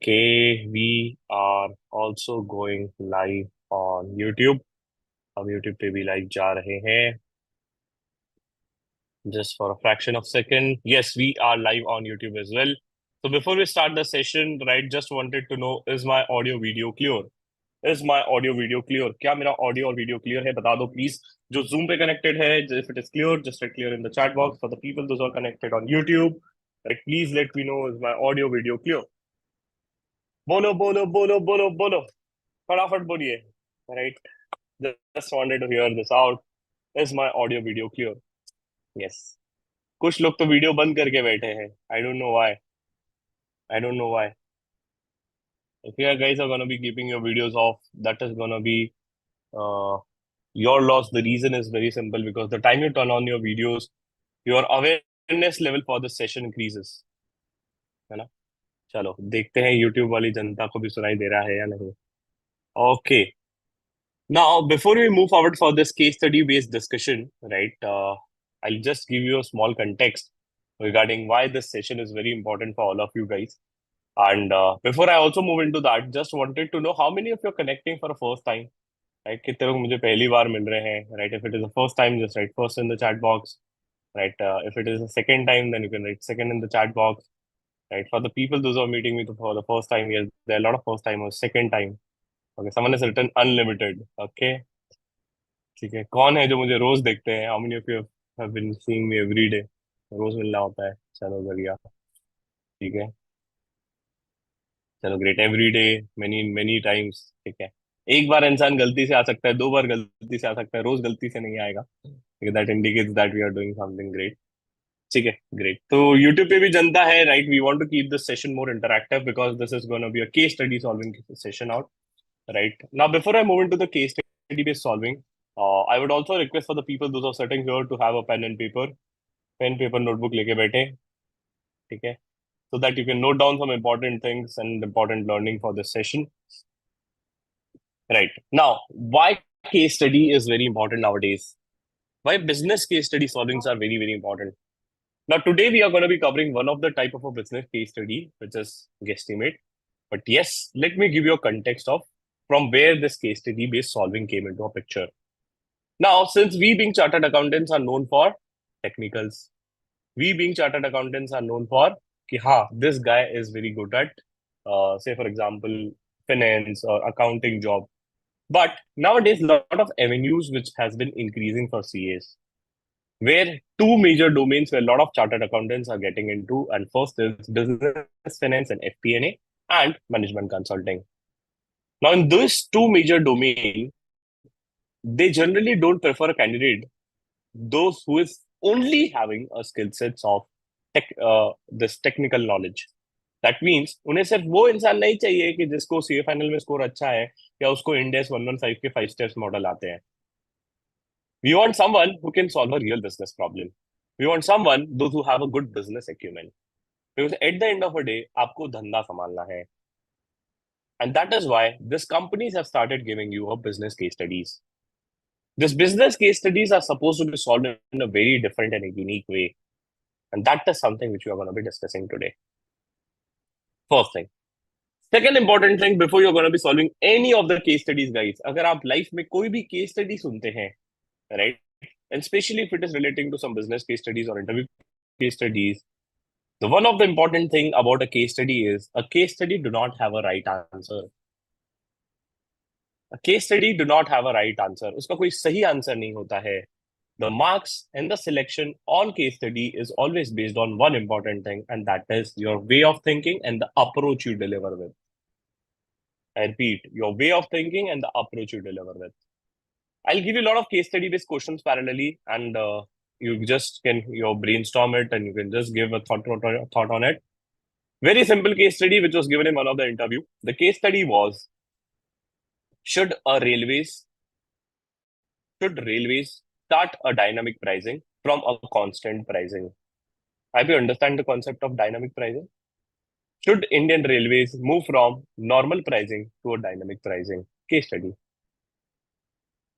Okay, we are also going live on YouTube. हम YouTube पे भी live जा रहे हैं. Just for a fraction of second. Yes, we are live on YouTube as well. So before we start the session, right, just wanted to know, is my audio video clear? Is my audio video clear? क्या मेरा audio और video clear है? बता दो please. जो Zoom पे connected है, if it is clear, just write clear in the chat box. For the people those are connected on YouTube, right, please let me know, is my audio video clear? बोलो बोलो बोलो बोलो बोलो फटाफट बोलिए. Right, just wanted to hear this out. Is my audio video clear? Yes. कुछ लोग तो वीडियो बंद करके बैठे हैं. I don't know why. I don't know why. If you guys are gonna be keeping your videos off, that is gonna be uh, your loss. The reason is very simple, because the time you turn on your videos, your awareness level for the session increases. है ना? चलो देखते हैं YouTube वाली जनता को भी सुनाई दे रहा है या नहीं. Okay. Now, before we move forward for this case study based discussion, right, I'll just give you a small context regarding why this session is very important for all of you guys. And before I also move into that, just wanted to know how many of you are connecting for the first time, right? कितने लोग मुझे पहली बार मिल रहे हैं, right? If it is the first time, just write first in the chat box, right? If it is the second time, then you can write second in the chat box, right? For the people those who are meeting me for the first time, yes, there are a lot of first timers. Second time, okay. Someone has written unlimited, okay. ठीक है, कौन है जो मुझे रोज देखते हैं? How many of you have been seeing me every day? रोज मिलना होता है, चलो बढ़िया. ठीक है, चलो great. Every day, many many times. ठीक है, एक बार इंसान गलती से आ सकता है, दो बार गलती से आ सकता है, रोज गलती से नहीं आएगा. ठीक है, that indicates that we are doing something great. ठीक है, ग्रेट. तो यूट्यूब पे भी जनता है, right. We want to keep this session more interactive, because this is gonna be a case study solving session out. Right. Now, before I move into the case study based solving, I would also request for the people those are sitting here to have a pen and paper, pen, paper, notebook लेके बैठे. ठीक है, so that you can note down some important things and important learning for this session. Right. Now, why case study is very important nowadays? Why business case study solvings are very, very important. Now, today we are going to be covering one of the type of a business case study, which is guesstimate. But yes, let me give you a context of from where this case study based solving came into a picture. Now, since we being chartered accountants are known for technicals, we being chartered accountants are known for कि हाँ, this guy is very good at, say for example, finance or accounting job. But nowadays, a lot of avenues which has been increasing for CAs, where two major domains where a lot of chartered accountants are getting into, and first is business finance and FP&A and management consulting. Now, in these two major domains, they generally don't prefer a candidate those who is only having a skill sets of this technical knowledge. That means उन्हें सिर्फ वो इंसान नहीं चाहिए कि जिसको CA final में score अच्छा है या उसको इंडेक्स 115 के 5 स्टेप्स मॉडल आते हैं. We want someone who can solve a real business problem. We want someone those who have a good business acumen. Because at the end of the day, आपको धंधा संभालना है. And that is why these companies have started giving you a business case studies. These business case studies are supposed to be solved in a very different and a unique way. And that is something which we are going to be discussing today. First thing. Second important thing, before you're going to be solving any of the case studies, guys, अगर आप life में कोई भी case study सुनते हैं, right, and especially if it is relating to some business case studies or interview case studies, the one of the important thing about a case study is a case study do not have a right answer. A case study do not have a right answer. उसका कोई सही answer नहीं होता है. The marks and the selection on case study is always based on one important thing, and that is your way of thinking and the approach you deliver with. I repeat, your way of thinking and the approach you deliver with. I'll give you a lot of case study based questions parallelly, and you just can brainstorm it and you can just give a thought on it. Very simple case study which was given in one of the interview. The case study was, should railways start a dynamic pricing from a constant pricing? Have you understand the concept of dynamic pricing? Should Indian Railways move from normal pricing to a dynamic pricing? Case study.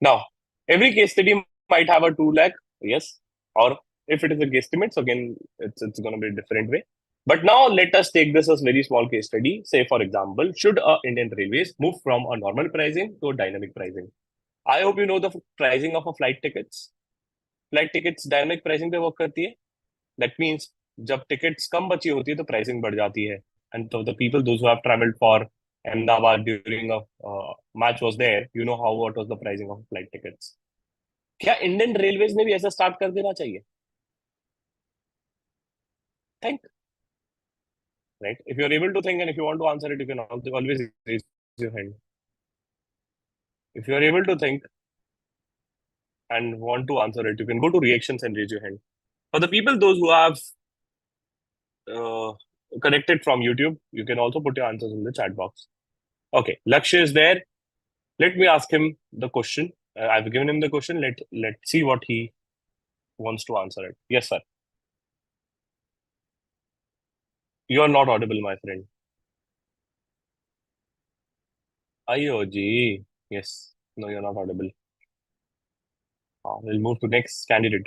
Now, every case study might have a 2 lakh, yes, or if it is a guesstimate, so again, it's going to be a different way. But now let us take this as very small case study. Say, for example, should Indian Railways move from a normal pricing to a dynamic pricing? I hope you know the pricing of a flight tickets. Flight tickets dynamic pricing पे work करती है. That means जब tickets कम बची होती है तो pricing बढ़ जाती है. And so the people, those who have traveled for Ahmedabad during a match was there, you know how what was the pricing of flight tickets. क्या इंडियन रेलवेज ने भी ऐसा स्टार्ट कर देना चाहिए? Think, right? If you're able to think and if you want to answer it, you can always raise your hand. If you're able to think and want to answer it, you can go to reactions and raise your hand. For the people, those who have uh, connected from YouTube, you can also put your answers in the chat box. Okay, Lakshya is there. Let me ask him the question. I've given him the question. Let's see what he wants to answer it. Yes, sir. You are not audible, my friend. Ayo ji. Yes. No, you're not audible. We'll move to next candidate.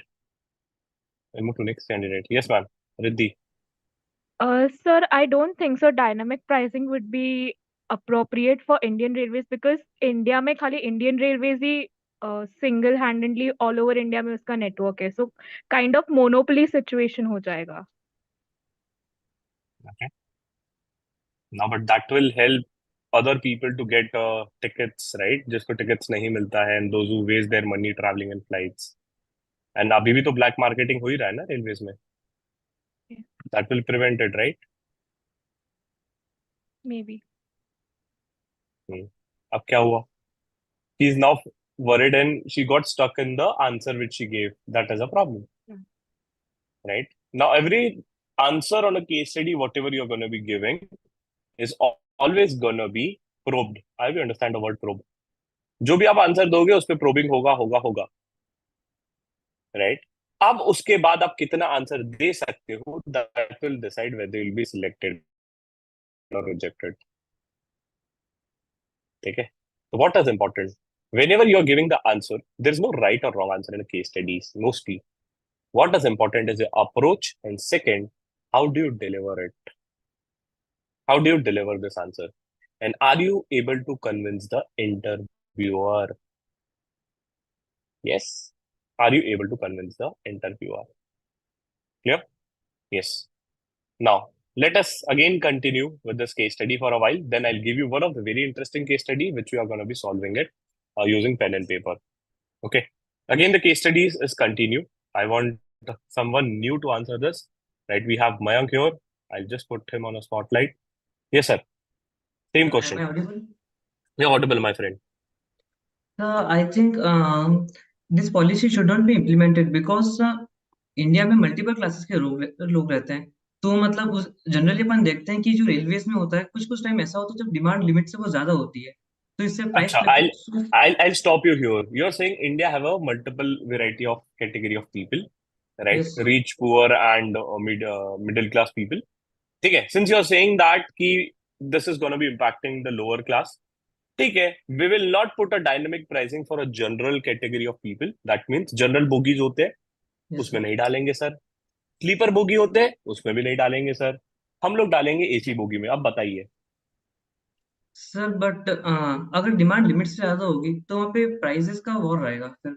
Yes, ma'am. Riddhi. Sir, I don't think so. Dynamic pricing would be appropriate for Indian Railways because India में खाली Indian Railways ही single handedly all over India में उसका network है, so kind of monopoly situation हो जाएगा. Okay. Now, but that will help other people to get tickets, right? जिसको tickets नहीं मिलता है and those who waste their money traveling in flights. And अभी भी तो black marketing हो ही रहा है ना रेलवेज में. That will prevent it, right? May be. अब क्या हुआ? She is now worried and she got stuck in the answer which she gave. That is a problem, right? Now, every answer on a case study, whatever you're going to be giving, is always going to be probed. I will understand the word probe. जो भी आप answer दोगे उस पे probing होगा, right? अब उसके बाद आप कितना आंसर दे सकते हो, that will decide whether will be selected और रिजेक्टेड. ठीक है? So what is important? Whenever you are giving the answer, there is no right or wrong answer in a case studies, mostly. What is important is your approach, and second, how do you deliver it? How do you deliver this answer? And are you able to convince the interviewer? Yes. Are you able to convince the interviewer? Clear? Yes. Now, let us again continue with this case study for a while. Then I'll give you one of the very interesting case study which we are going to be solving it using pen and paper. Okay. Again, the case studies is continue. I want someone new to answer this. Right? We have Mayank here. I'll just put him on a spotlight. Yes, sir. Same Am question. I audible? You're audible, my friend. I think this policy should not be implemented because India में multiple classes के लोग रहते हैं. तो मतलब उस generally अपन देखते हैं कि जो रेलवेज में होता है कुछ कुछ टाइम ऐसा होता है जब डिमांड लिमिट से वो ज्यादा होती है, तो इससे price Acha, fluctuation. I'll stop you here. You're saying India have a multiple variety of category of people, right? Yes. Rich, poor, and middle class people. ठीक है? Since you're saying that कि this is going to be impacting the lower class, ठीक है? We will not put a dynamic pricing for a general category of people. That means general bogies होते हैं, yes उसमें sir. नहीं डालेंगे sir. Sleeper bogie होते हैं, उसमें भी नहीं डालेंगे सर. हम लोग डालेंगे एसी बोगी में. अब बताइए. सर बट अगर डिमांड लिमिट से ज्यादा होगी तो वहाँ पे प्राइसेस का वॉर रहेगा फिर.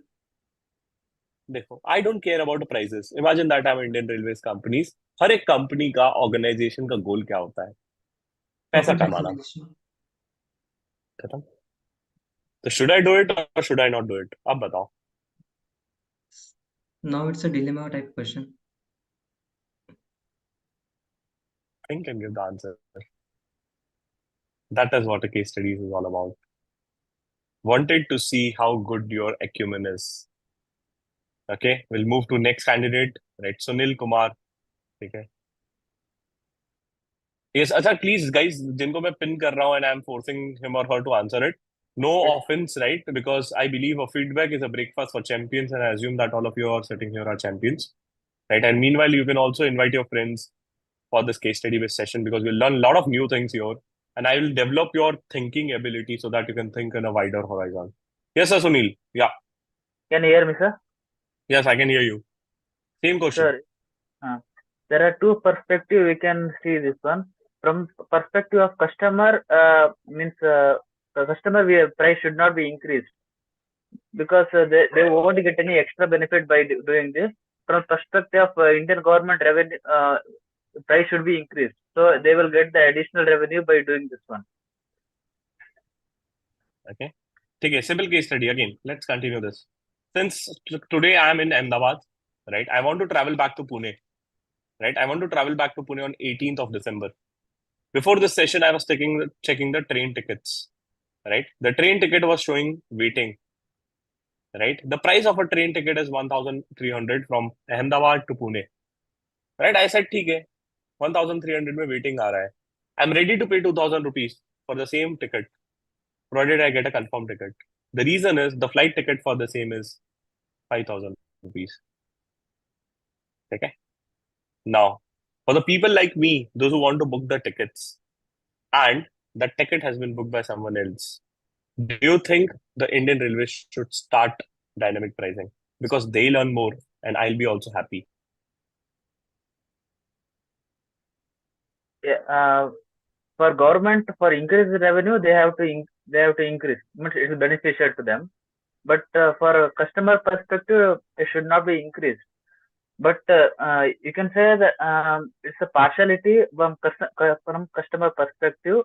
देखो, I don't care about prices. Imagine that I am Indian Railways companies. हर एक कंपनी का ऑर्गेनाइजेशन का गोल क्या होता है? पैसा प्रॉफिट कमाना. मैक्सिमाइजेशन. खत्म. तो शुड आई डू इट और should I not do it? अब बताओ. Now it's a dilemma type question. Think and give the answer. That is what a case study is all about. Wanted to see how good your acumen is. Okay, we'll move to next candidate. Right, Sunil Kumar. Okay. Yes, अच्छा please guys, जिनको मैं pin कर रहा हूँ and I'm forcing him or her to answer it. No offense, right? Because I believe a feedback is a breakfast for champions, and I assume that all of you are sitting here are champions, right? And meanwhile, you can also invite your friends for this case study based session because we'll learn a lot of new things here, and I will develop your thinking ability so that you can think in a wider horizon. Yes, sir, Sunil. Yeah. Can you hear me, sir? Yes, I can hear you. Same question. Sir, uh, There are two perspectives we can see this one. From perspective of customer, means the customer price should not be increased because they won't get any extra benefit by doing this. From perspective of Indian government revenue, price should be increased. So they will get the additional revenue by doing this one. Okay. Okay, simple case study again. Let's continue this. Since today I am in Ahmedabad, right? I want to travel back to Pune, right? I want to travel back to Pune on 18th of December. Before this session, I was checking the train tickets, right? The train ticket was showing waiting, right? The price of a train ticket is 1,300 from Ahmedabad to Pune, right? I said, ठीक है, 1,300 में waiting आ रहा है. I'm ready to pay 2,000 rupees for the same ticket, provided I get a confirmed ticket. The reason is the flight ticket for the same is 5,000 rupees. Okay. Now, for the people like me, those who want to book the tickets, and the ticket has been booked by someone else, do you think the Indian Railways should start dynamic pricing? Because they'll earn more and I'll be also happy. Yeah, for government, for increased revenue, they have to increase. Means it is beneficial to them. But for a customer perspective, it should not be increased. But you can say that it's a partiality from customer perspective.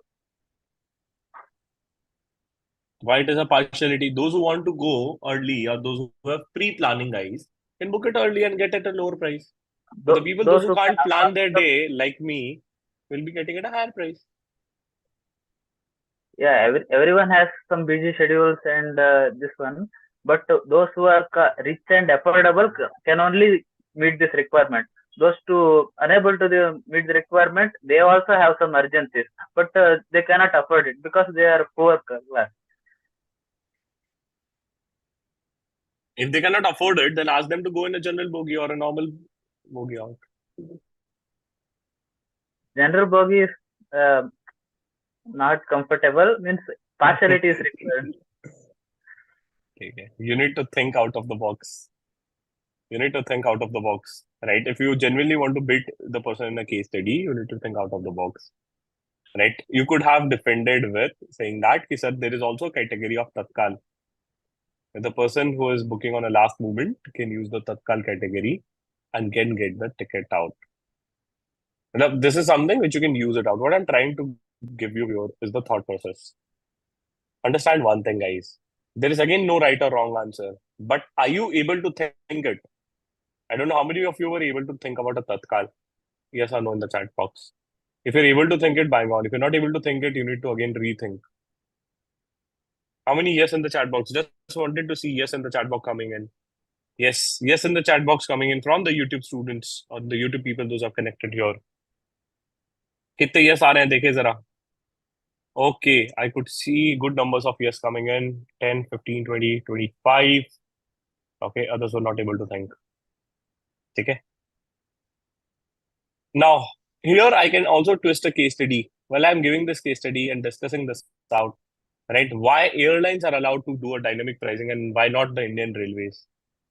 Why it is a partiality? Those who want to go early or those who have pre-planning, guys, can book it early and get it at a lower price. But the people, those Those who who can can't plan their afford, day, like me, will be getting at a higher price. yeah, everyone has some busy schedules and this one. But those who are rich and affordable can only meet this requirement. Those who unable to meet the requirement, they also have some urgencies, but they cannot afford it because they are poor class. If they cannot afford it, then ask them to go in a general bogie or a normal bogie out. General bogie is not comfortable. Means partiality is required. Okay. You need to think out of the box. You need to think out of the box, right? If you genuinely want to beat the person in a case study, you need to think out of the box, right? You could have defended with saying that, sir, there is also a category of Tatkal. The person who is booking on a last moment can use the Tatkal category and can get the ticket out. Now, this is something which you can use it out. What I'm trying to give you here is the thought process. Understand one thing, guys. There is again no right or wrong answer. But are you able to think it? I don't know how many of you were able to think about a Tatkal. Yes or no in the chat box. If you're able to think it, bang on. If you're not able to think it, you need to again rethink. How many yes in the chat box? Just wanted to see yes in the chat box coming in. Yes in the chat box coming in from the YouTube students or the YouTube people those are connected here. कितने yes आ रहे हैं देखे जरा. Okay, I could see good numbers of yes coming in. 10, 15, 20, 25. Okay, others were not able to think. Okay. Now, here I can also twist a case study. While I'm giving this case study and discussing this out, right? Why airlines are allowed to do a dynamic pricing and why not the Indian Railways?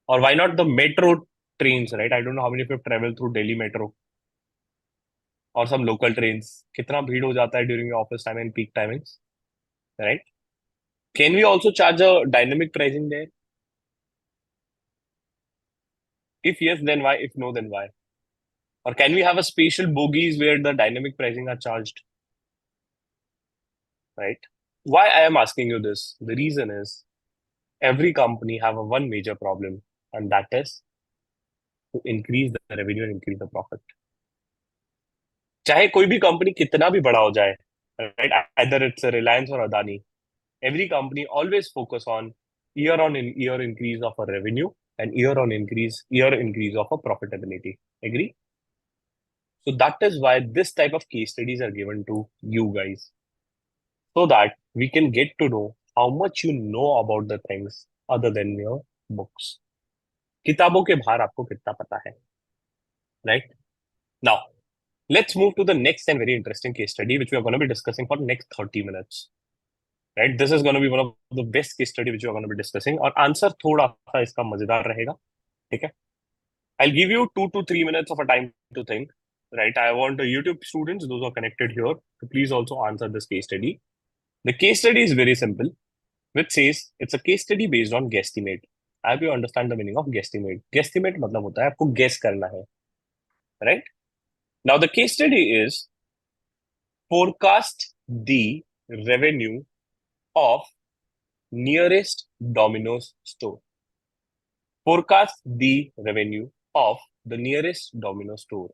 Or why not the metro trains, right? I don't know how many of you have traveled through Delhi metro or some local trains. कितना भीड़ हो जाता है during your office time and peak timings, right? Can we also charge a dynamic pricing there? If yes, then why? If no, then why? Or can we have a special bogies where the dynamic pricing are charged? Right? Why I am asking you this? The reason is every company have a one major problem, and that is to increase the revenue and increase the profit. चाहे कोई भी company कितना भी बड़ा हो जाए, right? Either it's a Reliance or Adani, every company always focus on year increase of a revenue and year increase of a profitability. Agree? So that is why this type of case studies are given to you guys, so that we can get to know how much you know about the things other than your books. किताबों के बाहर आपको कितना पता है, right? Now, let's move to the next and very interesting case study, which we are going to be discussing for next 30 minutes. Right? This is going to be one of the best case study which we are going to be discussing. और answer थोड़ा सा इसका मजेदार रहेगा, ठीक है? I'll give you 2 to 3 minutes of a time to think. right? I want the YouTube students, those who are connected here, to please also answer this case study. The case study is very simple, which says it's a case study based on guesstimate. I hope you understand the meaning of guesstimate. Guesstimate मतलब होता है आपको guess करना है, right? Now the case study is forecast the revenue of nearest Domino's store. Forecast the revenue of the nearest Domino store.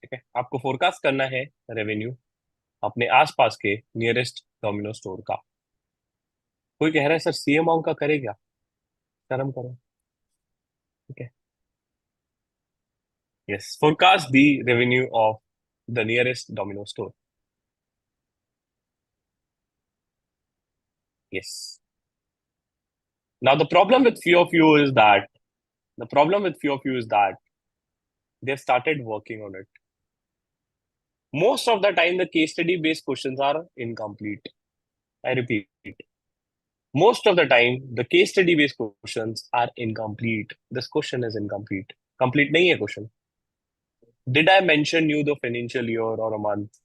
ठीक है, आपको forecast करना है रेवेन्यू अपने आसपास के नियरेस्ट डोमिनो स्टोर का। कोई कह रहा है सर सीएमओ का करे क्या? शर्म करो। ठीक है, yes, forecast the revenue of the nearest domino store. Yes, now the problem with few of you is that they have started working on it. Most of the time the case study based questions are incomplete. I repeat, most of the time the case study based questions are incomplete. This question is incomplete. Complete nahi hai question. Did I mention you the financial year or a month?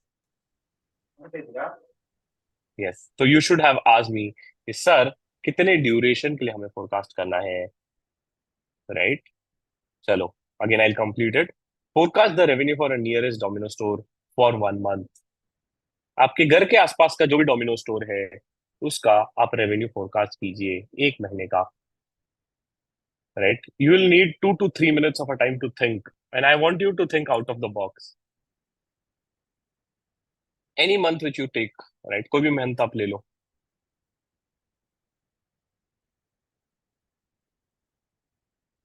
Yes. So you should have asked me, sir, कितने duration के लिए हमें forecast करना है, right? चलो, again I complete it. Forecast the revenue for a nearest domino store for 1 month. आपके घर के आसपास का जो भी डोमिनो स्टोर है उसका आप रेवेन्यू फोरकास्ट कीजिए 1 महीने का, right? You will need 2 to 3 minutes of a time to think, and I want you to think out of the box. Any month which you take, right? कोई भी month आप ले लो।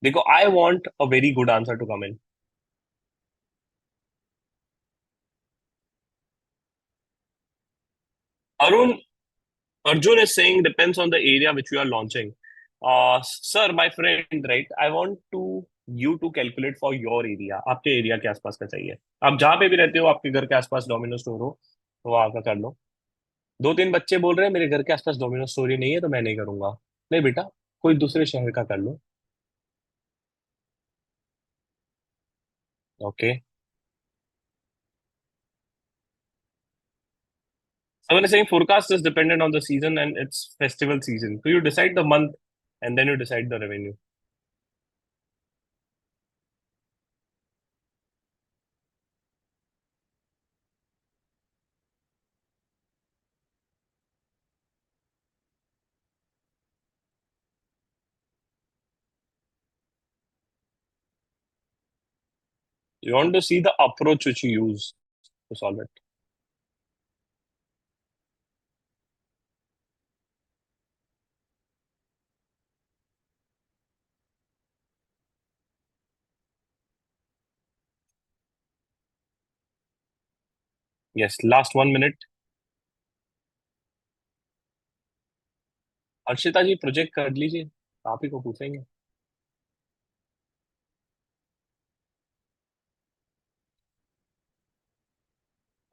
देखो, I want a very good answer to come in. Arun, Arjun is saying depends on the area which we are launching. Sir, my friend, right? I want to you to calculate for your area. आपके area के आसपास का चाहिए। आप जहाँ पे भी रहते हो, आपके घर के आसपास डोमिनो स्टोर हो, तो वहाँ का कर लो। 2-3 बच्चे बोल रहे हैं मेरे घर के आसपास डोमिनो स्टोर ही नहीं है, तो मैं नहीं करूंगा। नहीं बेटा, कोई दूसरे शहर का कर लो। Okay, someone is saying forecast is dependent on the season and it's festival season. So you decide the month and then you decide the revenue. You want to see the approach which you use to solve it. Yes, last 1 minute. Arshita ji project कर लीजिए, आप ही को पूछेंगे।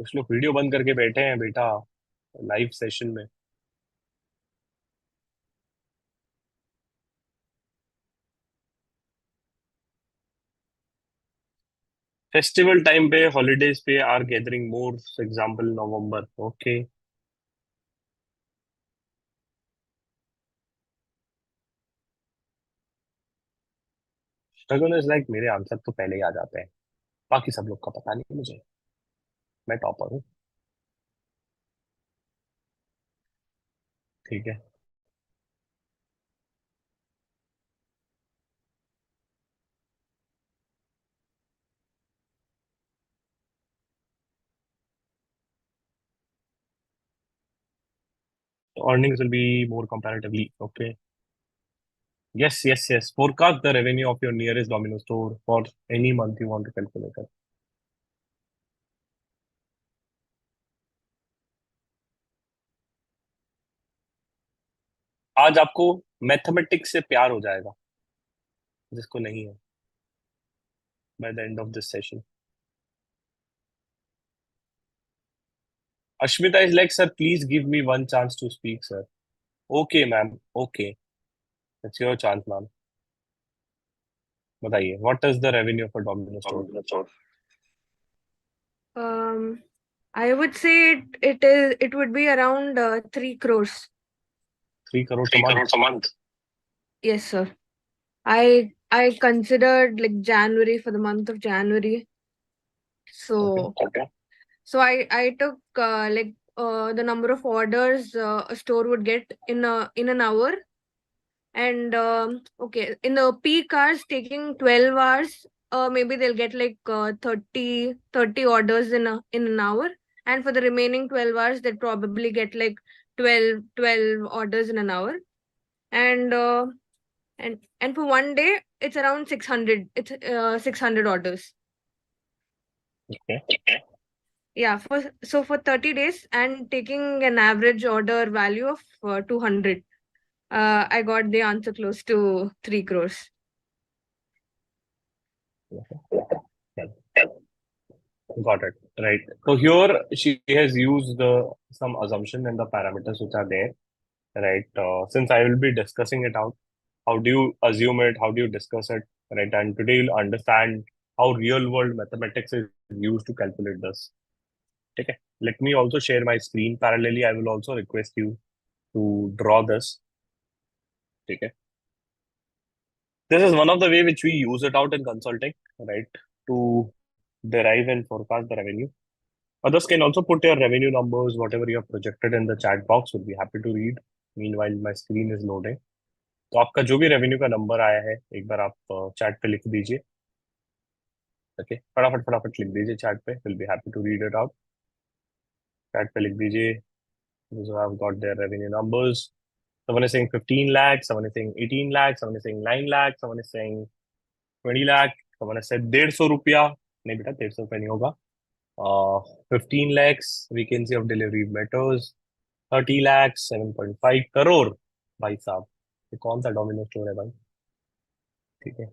कुछ लोग video बंद करके बैठे हैं बेटा लाइव सेशन में। फेस्टिवल टाइम पे, हॉलीडेज पे are gathering more, example November. Okay, struggle is like मेरे आंसर तो पहले ही आ जाते हैं, बाकी सब लोग का पता नहीं मुझे। मैं टॉपर हूँ। ठीक है, earnings will be more comparatively okay. Yes, yes, yes. Forecast the revenue of your nearest Domino store for any month you want to calculate it. आज आपको मैथमेटिक्स से प्यार हो जाएगा, जिसको नहीं है, by the end of this session. Ashmita is like, sir, please give me one chance to speak, sir. Okay, ma'am. Okay. It's your chance, ma'am. बताइए, what is the revenue for Domino's store? I would say it would be around 3 crores. 3 crores a month. Yes, sir. I considered like January for the month of January. So Okay. so I took the number of orders a store would get in an hour. And okay, in the peak hours, taking 12 hours, maybe they'll get like 30 orders in an hour. And for the remaining 12 hours, they'll probably get like 12 orders in an hour. And and for one day, it's around 600. It's 600 orders. Okay. Yeah, for 30 days and taking an average order value of 200. I got the answer close to 3 crores. Got it. Right. So here she has used some assumption and the parameters which are there. Right. Since I will be discussing it out, how do you assume it? How do you discuss it? Right. And today you'll understand how real world mathematics is used to calculate this. Okay. Let me also share my screen parallelly. I will also request you to draw this. Okay. This is one of the way which we use it out in consulting, right? To derive and forecast the revenue. Others can also put your revenue numbers, whatever you have projected in the chat box. Would be happy to read. Meanwhile, my screen is loading. तो आपका जो भी revenue का number आया है एक बार आप chat पे लिख दीजिए. ओके, फटाफट फटाफट लिख दीजिए चैट पे. Will be happy to read it out. Chat पे लिख दीजिए. So I've got their revenue numbers. Someone is saying 15 lakhs, someone is saying 18 lakhs, someone is saying 9 lakhs, someone is saying 20 lakh, someone has said 150 रुपया. नहीं बेटा 150 रुपया नहीं होगा. 15 lakhs vacancy of delivery meters. 30 lakhs 7.5 crore. भाई साहब ये कौन सा डोमिनो स्टोर है भाई? ठीक है.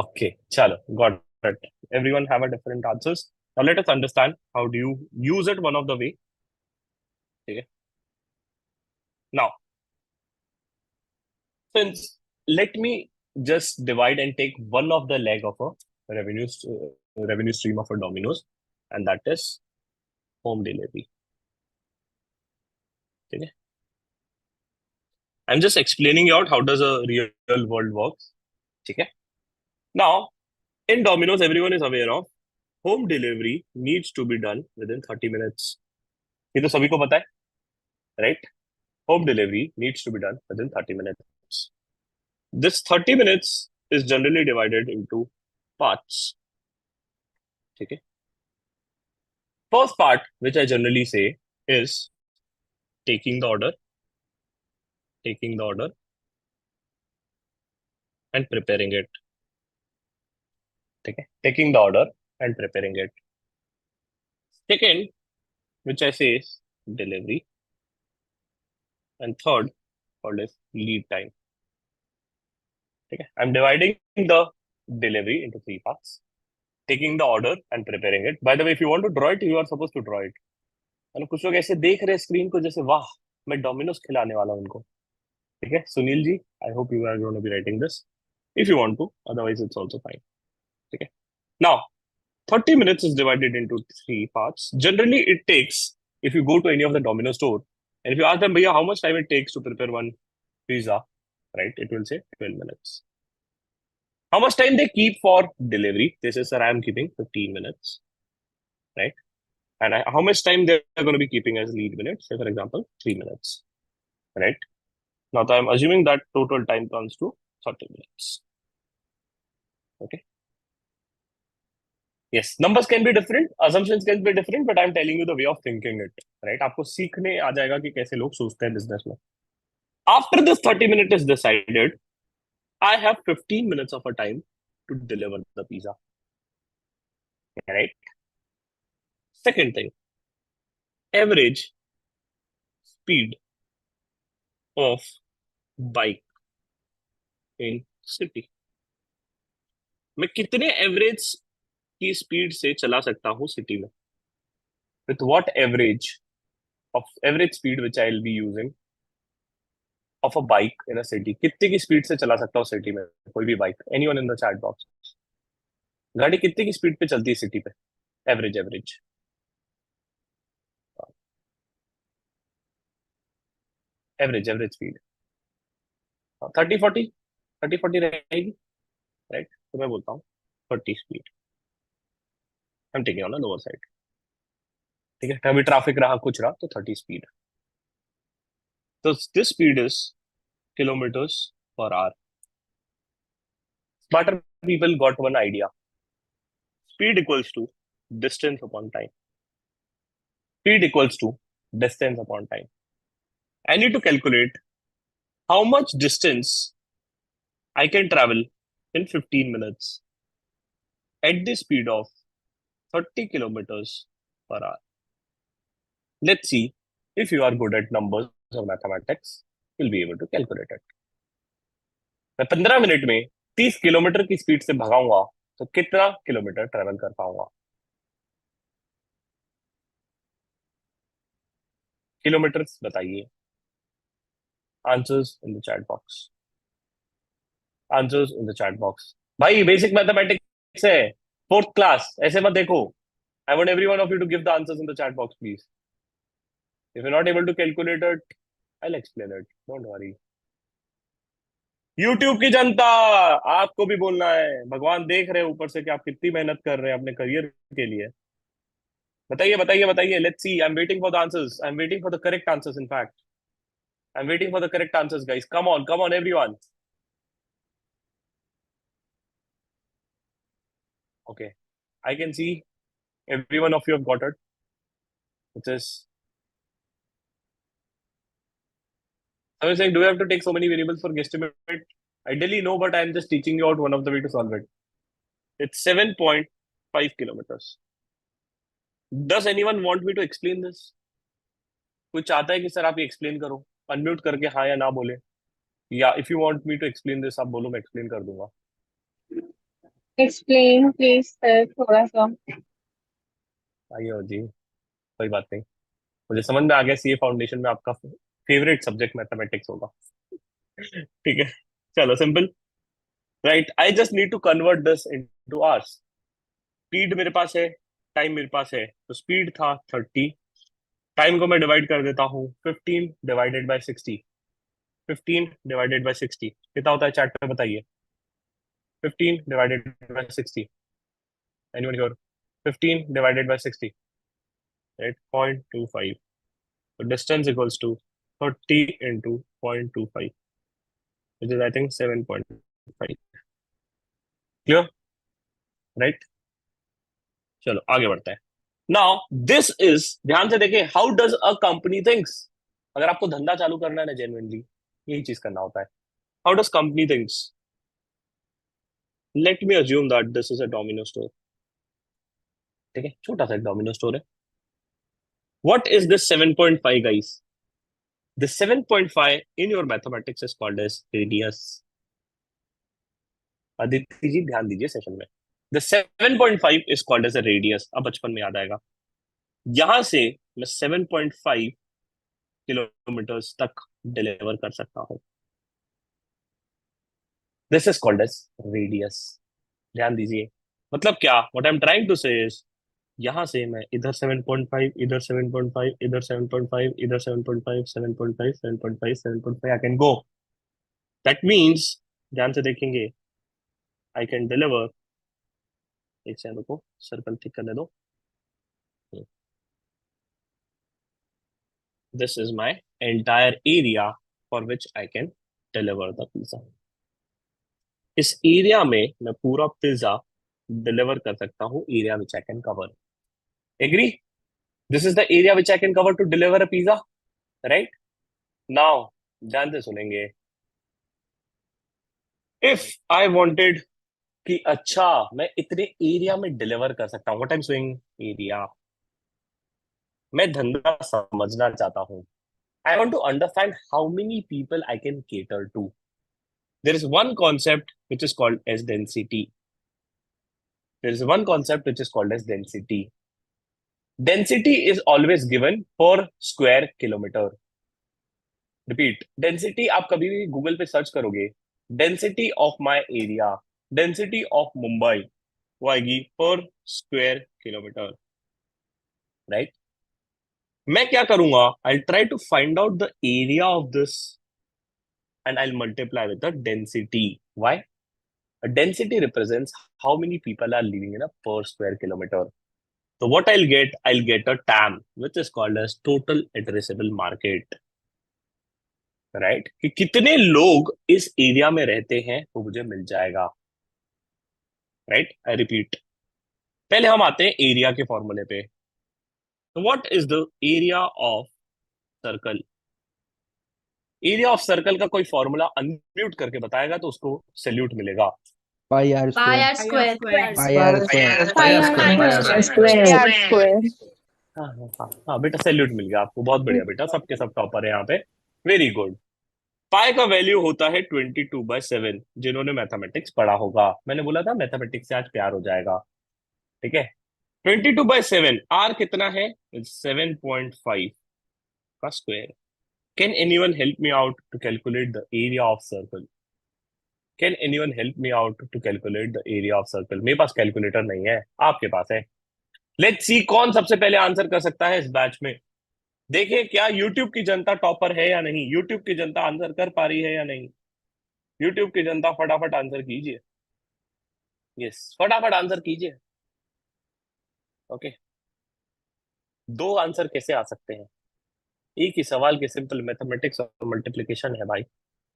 Okay, chalo, got it. Everyone have a different answers. Now let us understand how do you use it one of the way. Okay. Now, since let me just divide and take one of the leg of a revenue stream of a Domino's, and that is home delivery. Okay. I'm just explaining out how does a real world works. Okay. Now, in Domino's, everyone is aware of home delivery needs to be done within 30 minutes. ये तो सभी को पता है, right? Home delivery needs to be done within 30 minutes. This 30 minutes is generally divided into parts. Okay. First part, which I generally say, is taking the order and preparing it. Okay. Taking the order and preparing it. Second, which I say is delivery. And third, called is lead time. Okay. I'm dividing the delivery into 3 parts. Taking the order and preparing it. By the way, if you want to draw it, you are supposed to draw it. मतलब कुछ लोग ऐसे देख रहे screen को जैसे वाह मैं डोमिनोज खिलाने वाला हूं उनको. ठीक है Sunil ji, I hope you are going to be writing this if you want to, otherwise it's also fine. Okay. Now, 30 minutes is divided into 3 parts. Generally, it takes, if you go to any of the Domino store, and if you ask them, Bhaiya, how much time it takes to prepare one pizza, right? It will say 12 minutes. How much time they keep for delivery? They say, sir, I am keeping 15 minutes, right? And how much time they're going to be keeping as lead minutes? Say, for example, 3 minutes, right? Now, I'm assuming that total time comes to 30 minutes. Okay. Yes, numbers can be different, assumptions can be different, but I'm telling you the way of thinking it, right? आपको सीखने आ जाएगा कि कैसे लोग सोचते हैं business में. After this 30 minutes is decided, I have 15 minutes of a time to deliver the pizza, right? Second thing, average speed of bike in city. मैं कितने एवरेज की स्पीड से चला सकता हूँ सिटी में? With what average of average speed which I will be using of a bike in a city, कितने की स्पीड से चला सकता हूँ सिटी में कोई भी bike? Anyone in the chat box, गाड़ी कितने की स्पीड पे चलती है सिटी पे? Average average average average speed 30 40, 30 40 रहेगी, राइट? तो मैं बोलता हूँ 30 स्पीड। हम ठीक है ना लोअर साइड, ठीक है, अभी ट्रैफिक रहा कुछ रहा तो 30 स्पीड। तो this speed is kilometers per hour. Smarter people got one idea. Speed equals to distance upon time. Speed equals to distance upon time. I need to calculate how much distance I can travel in 15 minutes at the speed of 30 kilometers per hour. Let's see if you are good at numbers or mathematics, you'll be able to calculate it. मैं 15 minute में 30 kilometre की speed से भगाऊंगा तो कितना kilometre travel कर पाऊंगा? Kilometres बताइए। Answers in the chat box, answers in the chat box. भाई बेसिक मैथमेटिक्स है, फोर्थ क्लास, ऐसे मत देखो। I want every one of you to give the answers in the chat box please. If you not able to calculate it, I will explain it, don't worry. YouTube की जनता, आपको भी बोलना है, भगवान देख रहे हैं ऊपर से कि आप कितनी मेहनत कर रहे हैं अपने करियर के लिए। बताइए बताइए बताइए, let's see, I am waiting for the answers, I am waiting for the correct answers, in fact I am waiting for the correct answers guys, come on everyone. Okay, I can see every one of you have got it, which is, I was saying, do we have to take so many variables for guesstimate? Ideally, no, but I'm just teaching you out one of the way to solve it. It's 7.5 kilometers. Does anyone want me to explain this? कोई चाहता है कि sir आप ये explain करो? Unmute करके हाँ या ना बोले, या if you want me to explain this आप बोलो, मैं एक्सप्लेन कर दूंगा। एक्सप्लेन प्लीज सर थोड़ा सा। आइए जी, कोई बात नहीं, मुझे समझ में आ गया सीए फाउंडेशन में आपका फेवरेट सब्जेक्ट मैथमेटिक्स होगा। ठीक है, चलो simple, right? I just need to convert this into hours. Speed मेरे पास है, टाइम मेरे पास है, तो स्पीड था 30, टाइम को मैं डिवाइड कर देता हूँ 15 डिवाइडेड बाय 60। 15 डिवाइडेड बाय 60 कितना होता है चैट में बताइए? 15 divided by 60, anyone here? 15 divided by 60, right? 0.25, so distance equals to 30 into 0.25, which is I think 7.5. Clear? Right? चलो आगे बढ़ते हैं। नाउ दिस इज, ध्यान से देखिए, how does a company thinks. अगर आपको धंधा चालू करना है ना, जेन्युइनली यही चीज करना होता है। How does company thinks? Let me assume that this is a Domino store, ठीक है, छोटा सा डोमिनो स्टोर है। What is this 7.5 guys? This 7.5 in your mathematics is called as radius. Aditya ji ध्यान दीजिए सेशन में, the 7.5 is called as a radius. अब बचपन में याद आएगा, यहां से मैं 7.5 किलोमीटर्स तक डिलीवर कर सकता हूं। This is called as radius. ध्यान दीजिए, मतलब क्या, what I am trying to say is, यहां से मैं इधर 7.5, इधर 7.5, इधर 7.5, इधर 7.5, 7.5, 7.5, 7.5, I can go. That means, ध्यान से देखेंगे, आई कैन डिलीवर, एक सेकंड को सर्कल ठीक करने दो। This is my entire area for which I can deliver the pizza. इस एरिया में मैं पूरा पिज्जा डिलीवर कर सकता हूँ, area which I can cover. Agree? This is the area which I can cover to deliver a pizza, right? Now ध्यान से सुनेंगे, इफ आई वांटेड कि अच्छा मैं इतने एरिया में डिलीवर कर सकता हूँ, what I am saying, area, मैं धंधा समझना चाहता हूँ। I want to understand how many people I can cater to. There is one concept which is called as density. There is one concept which is called as density. Density is always given for square kilometer. Repeat, density आप कभी भी Google पे search करोगे, density of my area, density of Mumbai, वो आएगी पर square kilometre, right. मैं क्या करूंगा, I try to find out the area of this and I multiply with the density. Why? Density represents how many people are living in a per square kilometre. So what I'll get a TAM, which is called as total addressable market, right? कि कितने लोग इस area में रहते हैं वो मुझे मिल जाएगा, राइट। आई रिपीट, पहले हम आते हैं एरिया के फॉर्मूले पे। तो what is the area of circle? Area of circle का कोई फॉर्मूला अनम्यूट करके बताएगा तो उसको सैल्यूट मिलेगा। Pi r Pi square r square. Pi r square Pi r square. square. हाँ हाँ हाँ हाँ बेटा, सैल्यूट मिल गया आपको, बहुत बढ़िया बेटा, सबके सब टॉपर है यहाँ पे, वेरी गुड। पाई का वैल्यू होता है 22/7, जिन्होंने मैथमेटिक्स पढ़ा होगा, मैंने बोला था मैथमेटिक्स से आज प्यार हो जाएगा, ठीक है। 22/7, आर कितना है? 7.5 का square. Can anyone help me out to calculate the area of circle? Can anyone help me out to calculate the area of circle? मेरे पास कैलकुलेटर नहीं है, आपके पास है। लेट्स सी कौन सबसे पहले आंसर कर सकता है इस बैच में। देखिए क्या यूट्यूब की जनता टॉपर है या नहीं, यूट्यूब की जनता आंसर कर पा रही है या नहीं। यूट्यूब की जनता फटाफट आंसर कीजिए, यस फटाफट आंसर कीजिए। ओके, दो आंसर कैसे आ सकते हैं एक ही सवाल के? सिंपल मैथमेटिक्स और मल्टीप्लिकेशन है भाई।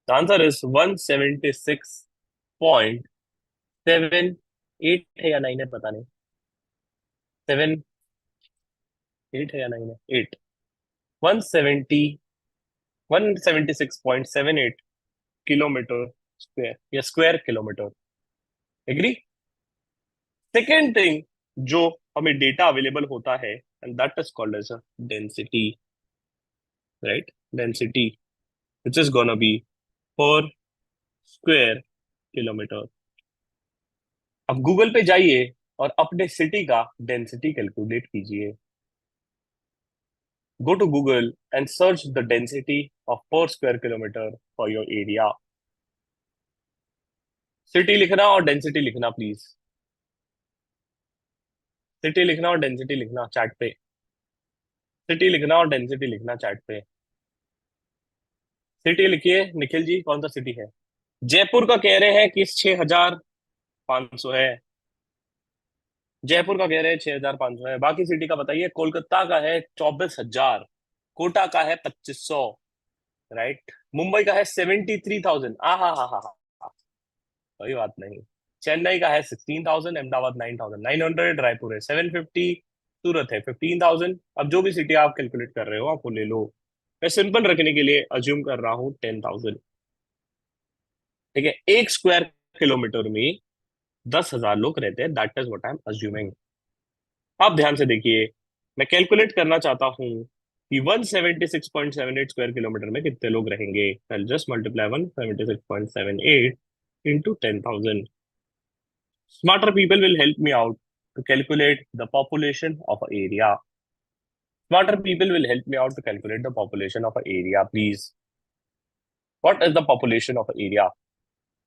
द आंसर इज 176.78 है या 9 है पता नहीं, 7 8 है या 9 है, 8, 176.78 किलोमीटर स्क्वायर या square kilometre. Agree? Second thing जो हमें डेटा अवेलेबल होता है and that is called as a density, right. Density which is gonna be per square kilometre. अब गूगल पे जाइए और अपने सिटी का डेंसिटी कैलकुलेट कीजिए। Go to Google and search the density of per square kilometre for your area. City लिखना और density लिखना प्लीज, सिटी लिखना और डेंसिटी लिखना चैट पे, सिटी लिखना और डेंसिटी लिखना चैट पे। सिटी लिखिए निखिल जी, कौन सा सिटी है? जयपुर का कह रहे हैं कि 6,500 है, जयपुर का कह रहे हैं 6,500 है। बाकी सिटी का बताइए। कोलकाता का है 24,000, कोटा का है 2,500, राइट। मुंबई का है 73,000, आ हा हा हा हा, कोई बात नहीं। चेन्नई का है 16,000, अहमदाबाद 9,900, रायपुर है 750, सूरत है 15,000। अब जो भी सिटी आप कैलकुलेट कर रहे हो आप वो ले लो, मैं सिंपल रखने के लिए अज्यूम कर रहा हूँ 10,000, ठीक है। एक स्क्वायर किलोमीटर में 10,000 लोग रहते हैं, that is what I am assuming. आप ध्यान से देखिए, मैं कैलकुलेट करना चाहता हूँ कि 176.78 स्क्वायर किलोमीटर में कितने लोग रहेंगे। Just multiply 176.78 into 10,000. Smarter people will help me out to calculate the population of an area. Smarter people will help me out to calculate the population of an area, please. What is the population of an area?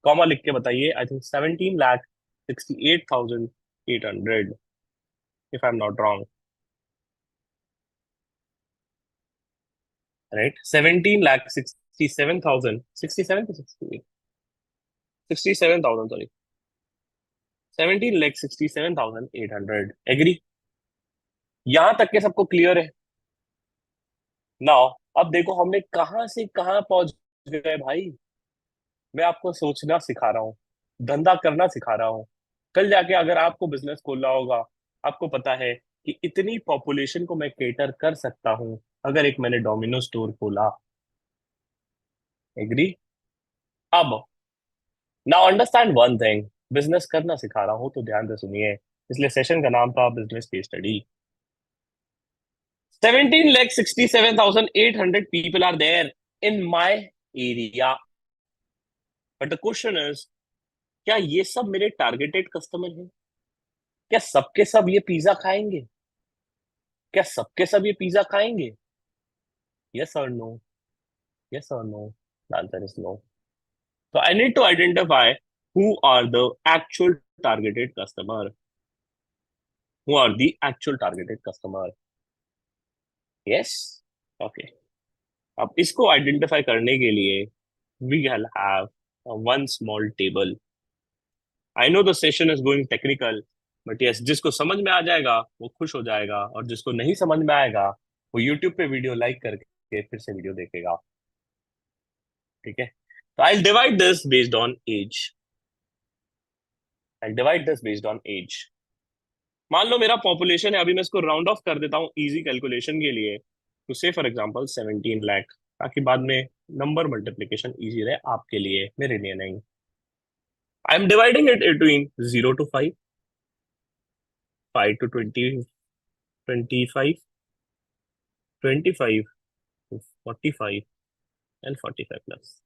Comma लिख के बताइए। I think 17,68,800 if I'm not wrong, right? 17,67,000, 67 to 68, 67,000, sorry, 17,67,800। Agree? यहां तक के सबको clear है? Now अब देखो हमने कहां से कहां पहुंच गए भाई। मैं आपको सोचना सिखा रहा हूँ, धंधा करना सिखा रहा हूँ। कल जाके अगर आपको बिजनेस खोलना होगा, आपको पता है कि इतनी पॉपुलेशन को मैं केटर कर सकता हूँ अगर एक मैंने डोमिनो स्टोर खोला। एग्री? अब now understand one thing, business करना सिखा रहा हूँ तो ध्यान से सुनिए, इसलिए सेशन का नाम था business case study. 17,67,800 people are there in my area, but the question is, क्या ये सब मेरे टारगेटेड कस्टमर हैं? क्या सबके सब ये पिज्जा खाएंगे? क्या सबके सब ये पिज्जा खाएंगे? यस और no? Yes or no? The answer is no. So I need to identify who are the actual targeted customer. Who are the actual targeted customer? Yes? Okay. अब इसको आइडेंटिफाई करने के लिए we will have one small table. I know the session is going technical, but yes, जिसको समझ में आ जाएगा वो खुश हो जाएगा, और जिसको नहीं समझ में आएगा वो YouTube पे वीडियो लाइक करके फिर से वीडियो देखेगा. ठीक है? तो I'll divide this based on age. I'll divide this based on age. मान लो मेरा पॉपुलेशन है, अभी मैं इसको राउंड ऑफ कर देता हूँ इजी कैलकुलेशन के लिए, तो से फॉर एग्जांपल 17 लाख, ताकि बाद में नंबर मल्टीप्लिकेशन इजी रहे आपके लिए, मेरे लिए नहीं. I am dividing it between 0 to 5, 5 to 20, 25, 25 to 45 and 45 plus.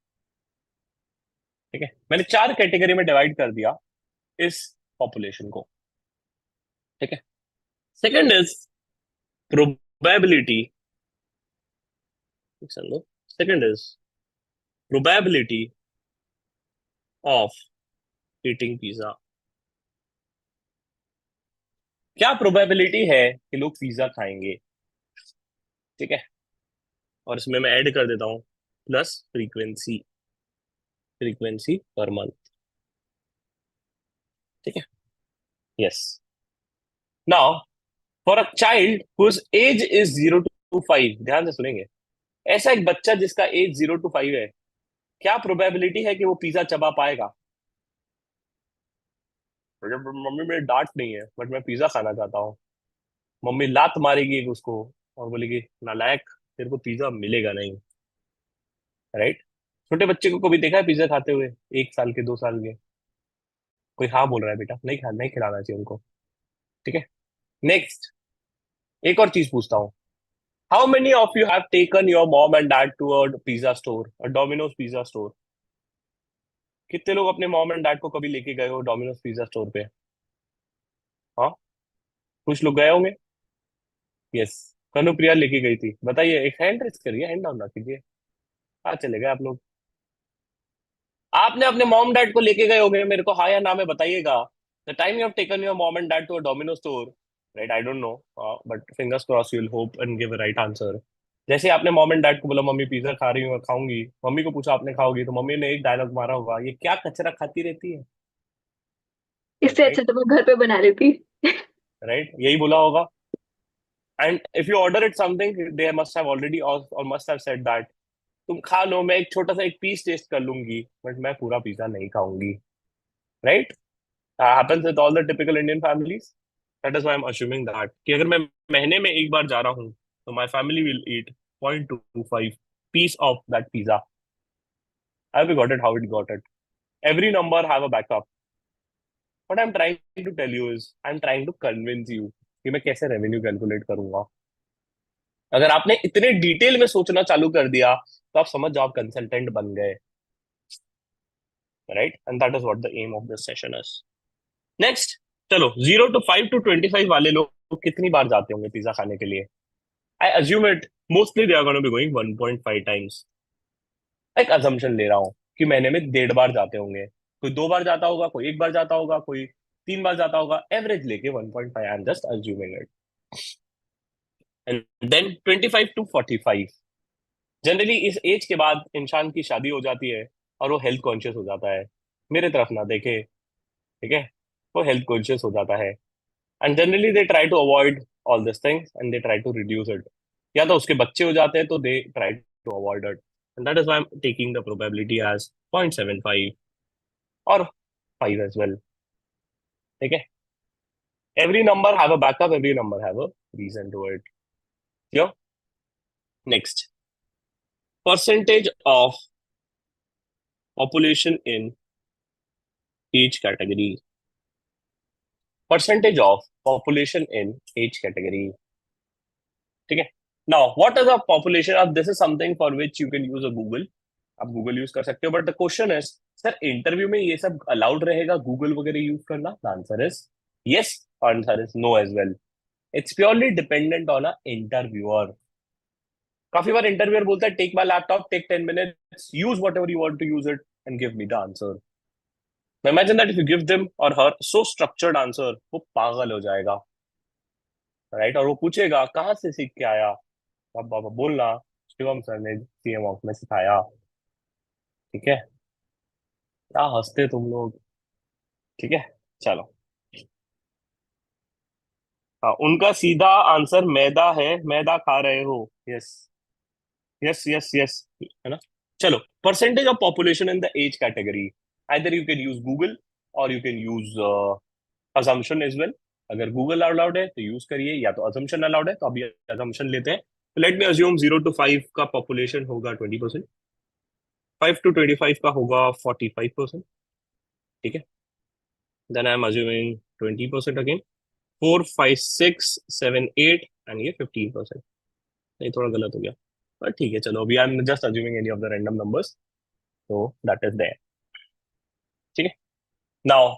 ठीक है, मैंने 4 कैटेगरी में डिवाइड कर दिया इस पॉपुलेशन को. ठीक है. Second is probability. Second is probability of eating pizza. क्या प्रोबेबिलिटी है कि लोग पिज्जा खाएंगे? ठीक है, और इसमें मैं ऐड कर देता हूं plus frequency, frequency per month. ठीक है. Yes. Now for a child whose age is 0 to 5, ध्यान से सुनेंगे, ऐसा एक बच्चा जिसका एज 0 to 5 है, क्या प्रोबेबिलिटी है कि वो पिज्जा चबा पाएगा? जब मम्मी मेरी डांट नहीं है बट मैं पिज्जा खाना चाहता हूँ, मम्मी लात मारेगी एक उसको और बोलेगी नालायक, तेरे को पिज्जा मिलेगा नहीं. राइट? छोटे बच्चे को कभी देखा है पिज्जा खाते हुए? 1 साल के, 2 साल के? कोई हाँ बोल रहा है? बेटा नहीं खा, नहीं खिलाना चाहिए उनको. ठीक है. नेक्स्ट, एक और चीज पूछता हूँ. How many of you have taken your mom and dad to a pizza store, a Domino's pizza store? कितने लोग अपने मॉम एंड डैड को कभी लेके गए हो डोमिनोज पिज्जा स्टोर पे? हाँ, कुछ लोग गए होंगे. यस, कनुप्रिया लेके गई थी. बताइए, एक हैंड रेस करिए, हैंड डाउन ना कीजिए. हाँ, चले गए आप लोग. आपने अपने मॉम डैड को लेके गए होंगे, मेरे को हाँ या ना में बताइएगा. The time you have taken your mom and dad to a Domino store, right? I don't know, but fingers cross you will hope and give a right answer. जैसे आपने मॉम एंड डैड को बोला mummy pizza खा रही हूँ, खाऊंगी, mummy को पूछा आपने खाओगी, तो मम्मी ने एक डायलॉग मारा होगा, ये क्या कचरा खाती रहती है. इससे अच्छा राइट? तो मैं घर पे बना लेती. राइट, यही बोला होगा. And if you order it something, they must have already और मस्ट हैव सेड दैट तुम खा लो, मैं एक छोटा सा एक पीस टेस्ट कर लूंगी, बट मैं पूरा पिज्जा नहीं खाऊंगी. Right? happens with all the typical Indian families. That is why I'm assuming that कि अगर मैं महीने में एक बार जा रहा हूँ तो my family will eat 0.25 piece of that pizza. Have you got it? How it got it? Every number have a backup. What I'm trying to tell you is I'm trying to convince you कि मैं कैसे revenue calculate करूंगा. अगर आपने इतने detail में सोचना चालू कर दिया तो आप समझ जाओ आप कंसल्टेंट बन गए. Right? And that is what the aim of this session is. Next, चलो 0 to 5 to 25 वाले लोग कितनी बार जाते होंगे पिज्जा खाने के लिए? I assume it mostly they are gonna be going 1.5 times. एक अजम्पशन ले रहा हूँ कि महीने में 1.5 बार जाते होंगे. कोई 2 बार जाता होगा, कोई 1 बार जाता होगा, कोई 3 बार जाता होगा. एवरेज लेके 1.5, I am just assuming it. And then 25 to 45, generally इस एज के बाद इंसान की शादी हो जाती है और वो हेल्थ कॉन्शियस हो जाता है. मेरे तरफ ना देखे, ठीक है? वो हेल्थ कॉन्शियस हो जाता है. And generally they try to avoid all this things and they try to reduce it. या तो उसके बच्चे हो जाते हैं तो they try to avoid it. And that is why I am taking the probability as 0.75 और 5 एज वेल. ठीक है. Every number have a backup, every number have a reason to it. Clear? Next, percentage of population in each category. Percentage of population in each category. ठीक है. Now, what is a population? अब this is something for which you can use a Google. आप Google use कर सकते हो, but the question is sir interview में ये सब अलाउड रहेगा गूगल वगैरह यूज करना? The answer is yes, answer is no as well. It's purely dependent on a interviewer. काफी बार इंटरव्यूअर बोलता है take my laptop, take 10 minutes, use whatever you want to use it and give me the answer. Imagine that if you give them और हर सो structured answer, वो पागल हो जाएगा, right? और वो पूछेगा कहाँ से सीख के आया. अब बाबा बोलना शिवम सर ने सीएम ऑफ में सिखाया. ठीक है, क्या हंसते तुम लोग. ठीक है, चलो. हाँ, उनका सीधा आंसर मैदा है, मैदा खा रहे हो. यस, यस, यस, यस, है ना. चलो, percentage of population in the age category. Either you can use Google or you can use assumption as well. अगर गूगल अलाउड है तो यूज करिए, या तो assumption अलाउड है तो अभी assumption लेते हैं. लेट मी अज्यूम 0 to 5 का पॉपुलेशन होगा 20%, 5 to 25 का होगा 45%. ठीक है, then I am assuming 20% again. 4, 5, 6, 7, 8 and ये 15%. नहीं, थोड़ा गलत हो गया, पर ठीक है. चलो, अभी आई am just assuming any of the random numbers, तो दैट इज देयर. ठीक है, नाउ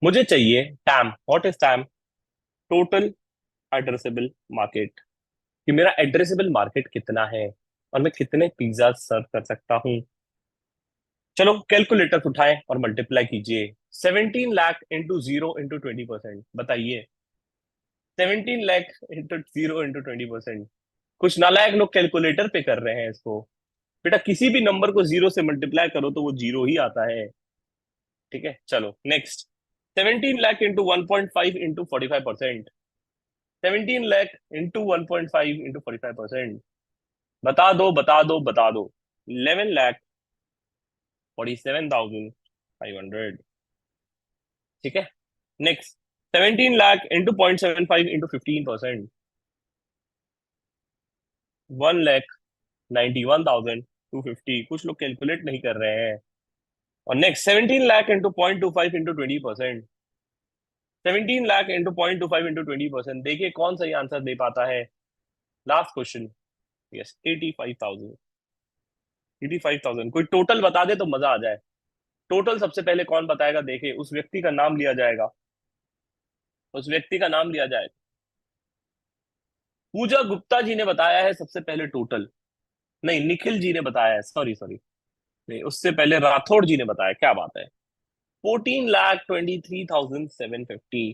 मुझे चाहिए time. What is time? Total addressable market. कि मेरा एड्रेसेबल मार्केट कितना है और मैं कितने पिज्जा सर्व कर सकता हूँ. चलो, कैलकुलेटर उठाएं और मल्टीप्लाई कीजिए. 17 लाख इंटू 0 इंटू 20%. बताइए, 17 लाख इंटू 0 इंटू 20%. कुछ नालायक लोग कैलकुलेटर पे कर रहे हैं इसको. बेटा, किसी भी नंबर को 0 से मल्टीप्लाई करो तो वो 0 ही आता है. ठीक है, चलो next. 17 lakh into 1.5 into 45%. 17 lakh into 1.5 into 45%. बता दो, बता दो, बता दो. 11,47,500. ठीक है, नेक्स्ट. 17 lakh into 0.75 into 15%. 1,91,250. कुछ लोग कैलकुलेट नहीं कर रहे हैं. और next, 17 lakh into 0.25 into 20%. 17 lakh into 0.25 into 20%. देखिए कौन सही आंसर दे पाता है. Last question. यस, 85,000. 85,000. कोई टोटल बता दे तो मजा आ जाए. टोटल सबसे पहले कौन बताएगा? देखे, उस व्यक्ति का नाम लिया जाएगा. उस व्यक्ति का नाम लिया जाए. पूजा गुप्ता जी ने बताया है सबसे पहले टोटल. नहीं, निखिल जी ने बताया है, सॉरी सॉरी. नहीं, उससे पहले राठौड़ जी ने बताया. क्या बात है. 14,23,750.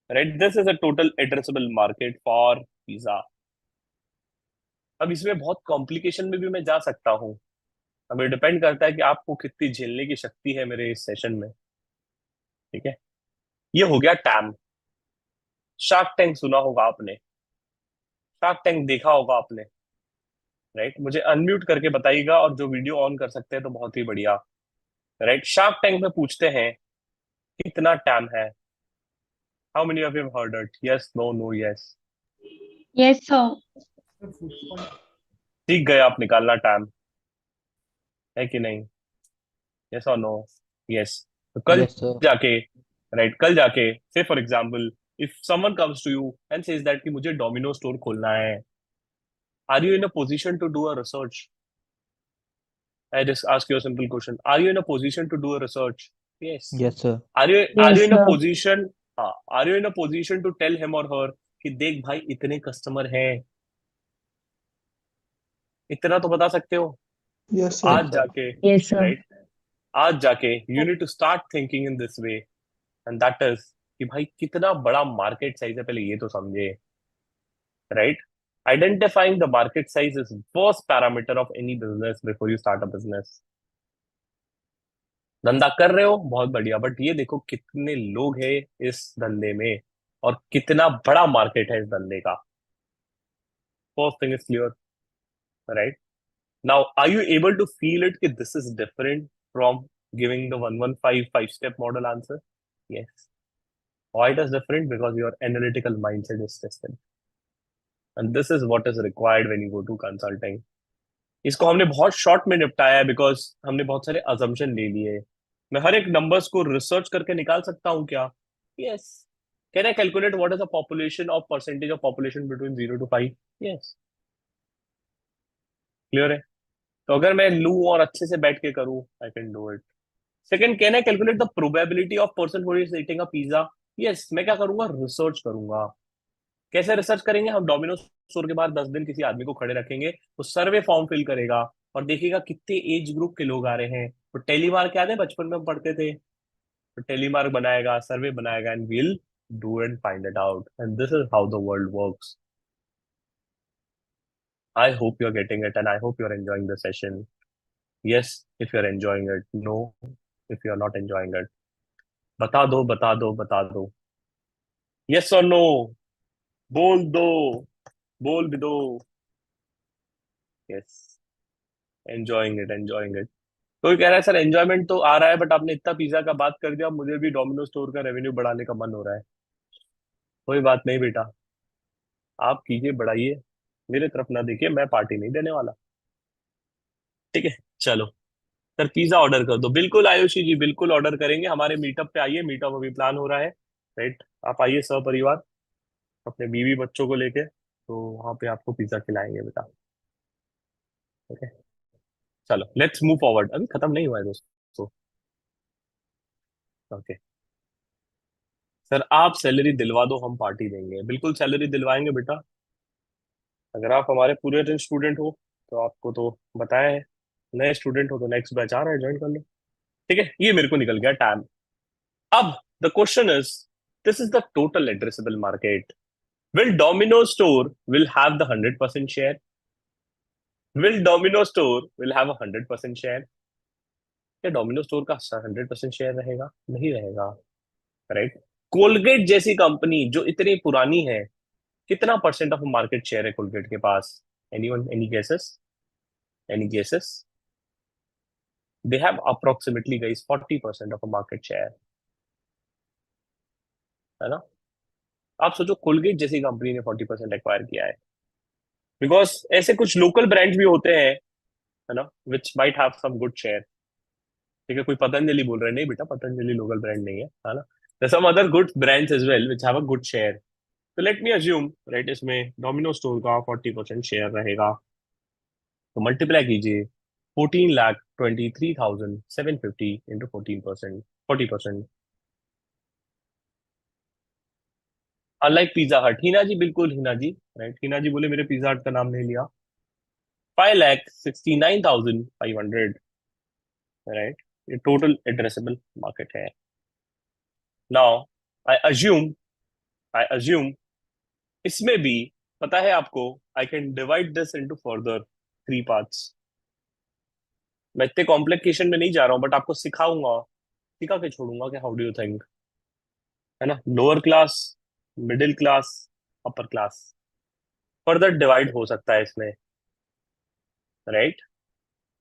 Right, this is a total addressable market for pizza. अब इसमें बहुत कॉम्प्लिकेशन में भी मैं जा सकता हूँ. अब ये डिपेंड करता है कि आपको कितनी झेलने की शक्ति है मेरे इस सेशन में. ठीक है, ये हो गया टैम. शार्क टैंक सुना होगा आपने, शार्क टैंक देखा होगा आपने, राइट? मुझे अनम्यूट करके बताइएगा, और जो वीडियो ऑन कर सकते हैं तो बहुत ही बढ़िया. राइट, शार्क टैंक में पूछते हैं कितना टैम है. How many of you have heard it? Yes, no, no, yes. Yes, sir. सीख गए आप निकालना टैम, है कि नहीं? यस और नो? यस. तो कल Yes, sir. जाके, राइट, कल जाके से for example if someone comes to you and says that कि मुझे डोमिनो स्टोर खोलना है, are you in a position to do a research? I just ask you a simple question. Are you in a position to do a research? Yes. Yes, sir. Are you Yes, in a sir. position? हाँ, are you in a position to tell him or her कि देख भाई इतने customer हैं, इतना तो बता सकते हो. Yes, sir. आज Yes, sir. जाके, Yes, sir. राइट, आज जाके you need to start thinking in this way, and that is कि भाई कितना बड़ा मार्केट साइज है, पहले ये तो समझे. Right, identifying the market size is first parameter of any business before you start a business. धंधा कर रहे हो बहुत बढ़िया, बट ये देखो कितने लोग हैं इस धंधे में और कितना बड़ा मार्केट है इस धंधे का. First thing is clear, right? Now are you able to feel it कि this is different from giving the 115 5 step model answer? Yes. Why it is different? Because your analytical mindset is tested, and this is what is required when you go to consulting. इसको हमने बहुत short में निपटाया है because हमने बहुत सारे assumption ले लिए. मैं हर एक नंबर्स को रिसर्च करके निकाल सकता हूँ क्या? Yes. Can I calculate what is the population of percentage of population between 0 to 5? Yes. Clear है? तो अगर मैं लूँ और अच्छे से बैठ के करूँ, I can do it. Second, can I calculate the probability of person who is eating a pizza? Yes. मैं क्या करूंगा? रिसर्च करूंगा. कैसे रिसर्च करेंगे हम? डोमिनोज स्टोर के बाहर 10 दिन किसी आदमी को खड़े रखेंगे, वो सर्वे फॉर्म फिल करेगा और देखेगा कितने एज ग्रुप के लोग आ रहे हैं। तो टेलीमार्क याद है, बचपन में हम पढ़ते थे? तो टेलीमार्क बनाएगा, सर्वे बनाएगा, and will do and find it out, and this is how the world works. I hope you're getting it and I hope you're enjoying the session. Yes, if you're enjoying it. No, if you're not enjoying it. बता दो, बता दो, बता दो। Yes or no? बोल दो, बोल भी दो। Yes, enjoying it, enjoying it. कोई कह रहा है सर एंजॉयमेंट तो आ रहा है, बट आपने इतना पिज्जा का बात कर दिया, अब मुझे भी डोमिनो स्टोर का रेवेन्यू बढ़ाने का मन हो रहा है। कोई बात नहीं बेटा, आप कीजिए, बढ़ाइए, मेरे तरफ ना देखिए, मैं पार्टी नहीं देने वाला। ठीक है, चलो सर पिज्जा ऑर्डर कर दो। बिल्कुल आयुषी जी, बिल्कुल ऑर्डर करेंगे। हमारे मीटअप पे आइए, मीटअप अभी प्लान हो रहा है, राइट? आप आइए सपरिवार अपने बीवी बच्चों को लेके, तो वहां पे आपको पिज्जा खिलाएंगे बेटा। ओके, चलो लेट्स मूव फॉरवर्ड, अभी खत्म नहीं हुआ है दोस्तों। ओके सर, आप सैलरी दिलवा दो, हम पार्टी देंगे। बिल्कुल सैलरी दिलवाएंगे बेटा। अगर आप हमारे पूरे दिन स्टूडेंट हो तो आपको तो बताया है, नए स्टूडेंट हो तो नेक्स्ट बैच आ रहा है, ज्वाइन कर लो। ठीक है, ये मेरे को निकल गया टाइम। अब the question is, this is the total addressable market. Will Domino's store will have the 100% share? Will Domino's store will have a 100% share? क्या डोमिनो स्टोर का 100% शेयर रहेगा? नहीं रहेगा, राइट? कोलगेट जैसी कंपनी जो इतनी पुरानी है, कितना परसेंट ऑफ मार्केट शेयर है कोलगेट के पास? Anyone, any guesses? Any guesses? They have approximately guys 40% of market share, है ना? आप सोचो, कोलगेट जैसी कंपनी ने 40% एक्वायर किया है। बिकॉज ऐसे कुछ लोकल ब्रांड्स भी होते हैं, है ना, which might have some good share. ठीक है, कोई पतंजलि बोल रहे हैं, नहीं बेटा पतंजलि लोकल ब्रांड नहीं है ना? There some other good brands as well which have a good share. तो लेट मी अज्यूम, राइट, इसमें डोमिनो स्टोर का 40% शेयर रहेगा। तो मल्टीप्लाई कीजिए, 14,23,750 इंटू 14%, 40%। अनलाइक पिज्जा हट, हिना जी, बिल्कुल हिना जी, राइट, हिना जी बोले मेरे पिज्जा हट का नाम नहीं लिया। 5,69,500, राइट, ये टोटल एड्रेसेबल मार्केट है। Now I assume, I assume इसमें भी पता है आपको, I can divide this into further 3 parts. मैं इतने कॉम्प्लिकेशन में नहीं जा रहा हूं, बट आपको सिखाऊंगा, सिखा के छोड़ूंगा कि हाउ डू यू थिंक, है ना? Lower class, middle class, upper class, further divide हो सकता है इसमें, राइट?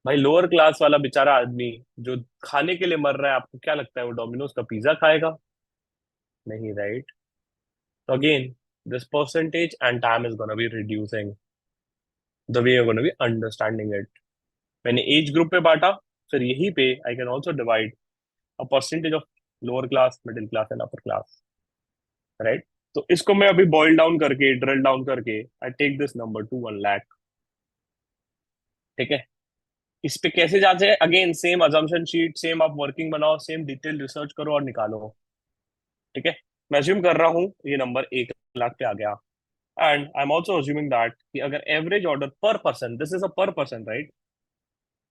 भाई लोअर क्लास वाला बेचारा आदमी जो खाने के लिए मर रहा है, आपको क्या लगता है वो डोमिनोज का पिज्जा खाएगा? नहीं, राइट? तो again, this percentage and time is gonna be reducing the way you gonna be understanding it. मैंने एज ग्रुप पे बांटा, फिर यहीं पे I can also divide a percentage of lower class, middle class and upper class, right? तो इसको मैं अभी बॉइल डाउन करके, ड्रिल डाउन करके, I take this number to 1 lakh. ठीक है, इस पे कैसे जाते हैं? Again same assumption sheet, same आप वर्किंग बनाओ, सेम डिटेल रिसर्च करो और निकालो। ठीक है, मैं अज्यूम कर रहा हूँ ये नंबर 1 लाख पे आ गया, and I am also assuming that कि अगर एवरेज ऑर्डर पर पर्सन, दिस इज अ पर person, right?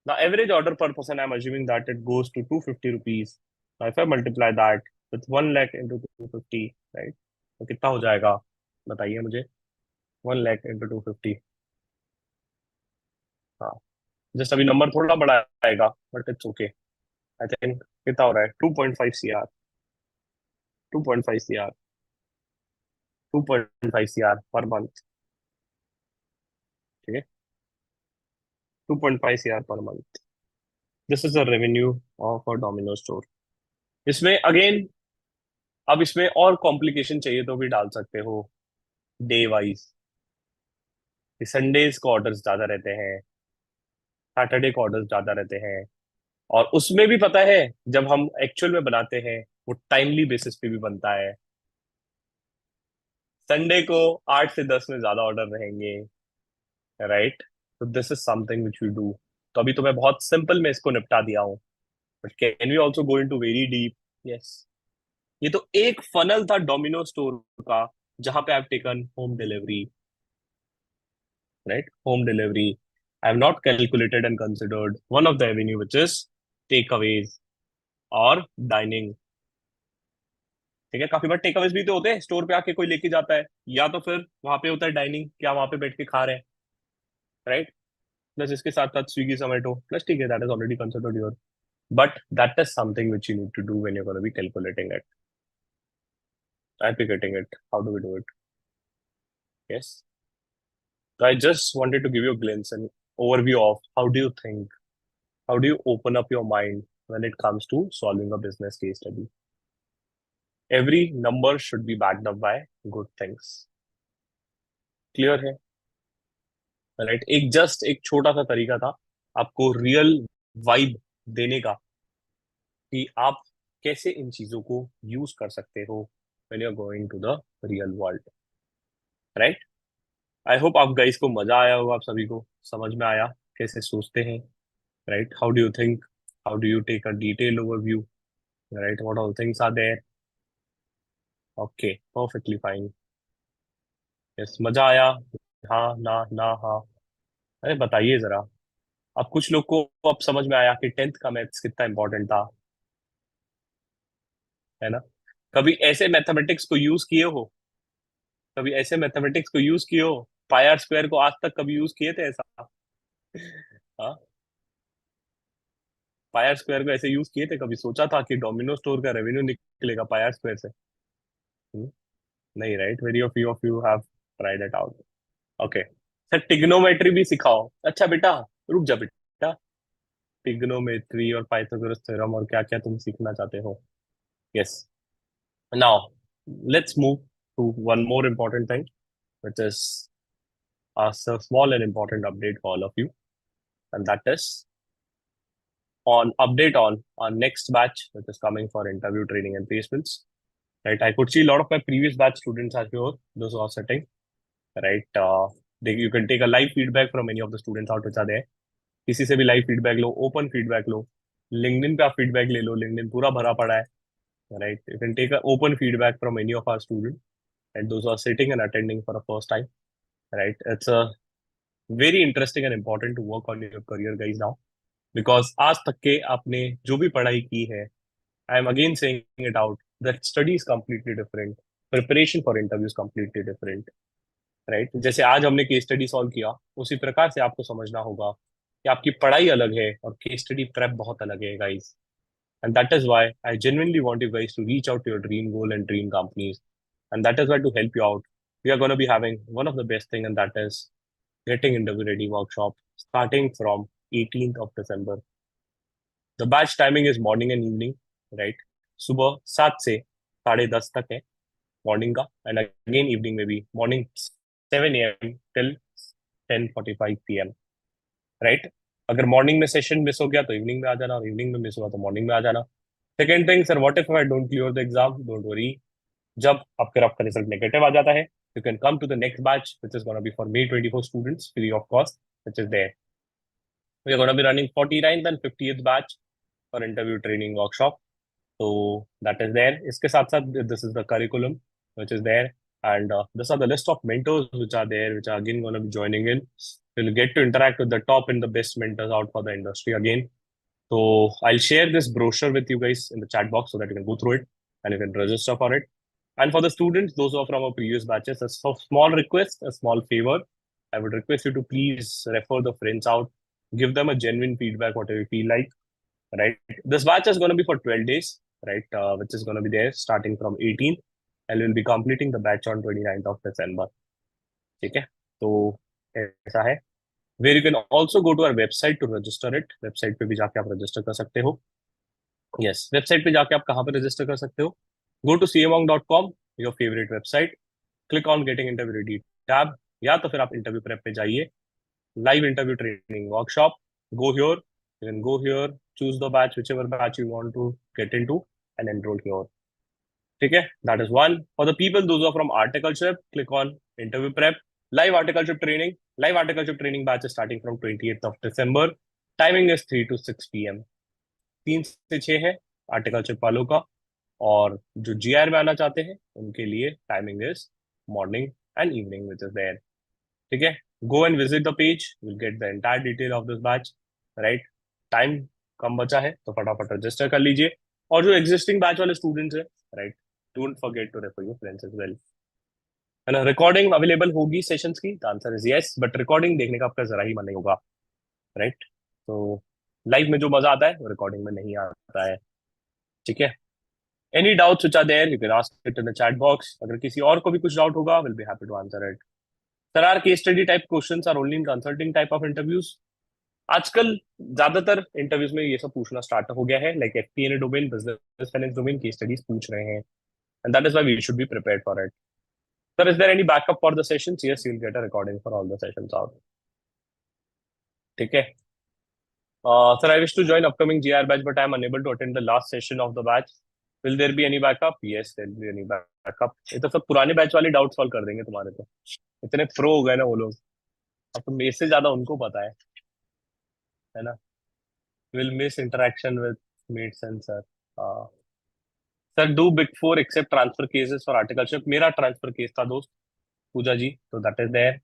The average order per person, I'm assuming that it goes to 250 rupees. Now, if I multiply that with 1 lakh into 250, right? तो कितना हो जाएगा? बताइए मुझे। 1 लाख into 250। हाँ, जस्ट अभी नंबर थोड़ा बड़ा आएगा, but it's okay. I think कितना हो रहा है? 2.5 C R, 2.5 C R, 2.5 C R per month. ठीक है, 2.5 C R per month, this is the revenue of a Domino store. इसमें अगेन, अब इसमें और कॉम्प्लिकेशन चाहिए तो भी डाल सकते हो, डे वाइज। संडेज को ऑर्डर्स ज्यादा रहते हैं, सैटरडे को ऑर्डर्स ज्यादा रहते हैं, और उसमें भी पता है जब हम एक्चुअल में बनाते हैं वो टाइमली बेसिस पे भी बनता है। संडे को 8 से 10 में ज्यादा ऑर्डर रहेंगे, राइट? तो this is something which we do. तो अभी तो मैं बहुत सिंपल में इसको निपटा दिया हूँ, but can we also go into very deep? Yes. ये तो एक फनल था डोमिनो स्टोर का, जहां पे I have taken home delivery, right, home delivery, I have not calculated and considered one of the avenue which is takeaways और dining. ठीक है, काफी बार टेक अवेज भी तो होते हैं, स्टोर पे आके कोई लेके जाता है, या तो फिर वहां पे होता है डाइनिंग, क्या वहां पे बैठ के खा रहे हैं, राइट। प्लस इसके साथ साथ स्विगी जोमेटो प्लस, ठीक है, that is already considered your, but that is something which you need to do when you gonna be calculating it, I be getting it, how do we do it? Yes, so I just wanted to give you a glimpse and overview of how do you think, how do you open up your mind when it comes to solving a business case study? Every number should be backed up by good things. Clear है, right? एक छोटा सा तरीका था आपको real vibe देने का कि आप कैसे इन चीजों को यूज कर सकते हो when you're going to the real world, right? I hope आप गाइस को मजा आया होगा, आप सभी को समझ में आया कैसे सोचते हैं, right? How do you think, how do you take a detailed overview, right? What all things are there? Okay, perfectly fine. Yes, मजा आया? हाँ ना ना हाँ? अरे बताइए जरा। अब कुछ लोग को अब समझ में आया कि 10th का मैथ्स कितना इंपॉर्टेंट था, है ना? कभी ऐसे मैथमेटिक्स को यूज किए हो? कभी ऐसे मैथमेटिक्स को यूज किए हो? पाई आर स्क्वायर को आज तक कभी यूज किए थे ऐसा? हाँ, पाई आर स्क्वायर को ऐसे यूज किए थे? कभी सोचा था कि डोमिनो स्टोर का रेवेन्यू निकलेगा पाई आर स्क्वायर से? हम्म, नहीं, right? Very of you have tried it out. Okay sir, trigonometry भी सिखाओ। अच्छा बेटा, रुक जा बेटा, टिग्नोमेट्री और पाइथागोरस थ्योरम और क्या क्या तुम सीखना चाहते हो? Yes, now let's move to one more important thing, which is a small and important update for all of you, and that is on update on our next batch, which is coming for interview training and placements. Right, I could see a lot of my previous batch students are here, those who are sitting, right? You can take a live feedback from any of the students out which are there. किसी से भी live feedback लो, open feedback लो, LinkedIn पे आप feedback ले लो, LinkedIn पूरा भरा पड़ा है, right? You can take open feedback from any of our student and those are sitting and attending for a first time, right? It's a very interesting and important to work on your career guys now, because आज तक के आपने जो भी पढ़ाई की है, I am again saying it out, that study is completely different, preparation for interviews completely different, right? जैसे आज हमने केस स्टडी सॉल्व किया, उसी प्रकार से आपको समझना होगा कि आपकी पढ़ाई अलग है और केस स्टडी प्रेप बहुत अलग है guys, and that is why I genuinely want you guys to reach out to your dream goal and dream companies, and that is why to help you out we are going to be having one of the best thing, and that is getting interview ready workshop starting from 18th of December. The batch timing is morning and evening, right? सुबह 7 से 10:30 तक है morning का, and again evening में भी morning 7 a.m. till 10:45 p.m. Right? अगर morning में session miss हो गया तो इवनिंग में आ जाना, और इवनिंग में मिस हुआ तो मॉर्निंग में आ जाना। Second thing sir, what if I don't clear the exam? Don't worry, जब आपका रिजल्ट नेगेटिव आ जाता है, you can come to the next batch which is gonna be for May 24 students free of cost, which is there. We are gonna be running 49th and 50th batch for interview training workshop, so that is there. इसके साथ साथ this is the curriculum which is there, and this are the list of mentors which are there, which are again going to be joining in. You'll get to interact with the top and the best mentors out for the industry again. So I'll share this brochure with you guys in the chat box so that you can go through it and you can register for it. And for the students, those who are from our previous batches, a small request, a small favor. I would request you to please refer the friends out, give them a genuine feedback, whatever you feel like, right? This batch is going to be for 12 days, right? Which is going to be there starting from 18th, and we'll be completing the batch on 29th of December. ठीक है, तो ऐसा है। Where you can also go to our website to register it. Website पे भी जाके आप register कर सकते हो। यस, वेबसाइट पे जाके आप कहाँ पे रजिस्टर कर सकते हो? Go to cmong.com, your favourite website, click on getting interview ready tab, या तो फिर आप इंटरव्यू प्रेप पे जाइए, live interview training workshop, go here, you can go here, choose the batch, whichever batch you want to get into, and enroll here. ठीक है, that is one. For the people those who are from articleship, click on interview prep, live articleship training. Live articleship training batch is starting from 20th of December. Timing is 3 to 6 p.m. 3 से 6 है articleship वालों का, और जो GR में आना चाहते हैं उनके लिए timing is morning and evening which is there. ठीक है, go and visit the page, you'll get the entire detail of this batch, right? Time कम बचा है तो फटाफट रजिस्टर कर लीजिए, और जो एग्जिस्टिंग बैच वाले स्टूडेंट्स हैं, right, don't forget to refer your friends as well, है ना। रिकॉर्डिंग अवेलेबल होगी सेशंस की, the answer is yes, but recording देखने का आपका जरा ही मन नहीं होगा, राइट। तो लाइव में जो मजा आता है वो रिकॉर्डिंग में नहीं आता है, ठीक है। Any doubts which are there you can ask it in the chat box, अगर किसी और को भी कुछ डाउट होगा will be happy to answer it. Sir are case study type questions are only in consulting type of interviews. आजकल ज्यादातर interviews में ये सब पूछना स्टार्ट हो गया है, like FPA domain, business finance domain case studies पूछ रहे हैं, and that is why we should be prepared for it. Sir is there any backup for the sessions? Yes, you will get a recording for all the sessions out, ठीक है। Sir, I wish to join upcoming GR batch, but I am unable to attend the last session of the batch. Will there be any backup? Yes, there will be any backup. ये तो सब पुराने batch वाले doubt solve कर देंगे तुम्हारे, तो इतने प्रो हो गए ना वो लोग, अब तो मेरे से ज्यादा उनको पता है ना। Will miss interaction with mates and sir. Sir do big four accept transfer cases for articleship? मेरा ट्रांसफर केस था दोस्त पूजा जी, तो that is there.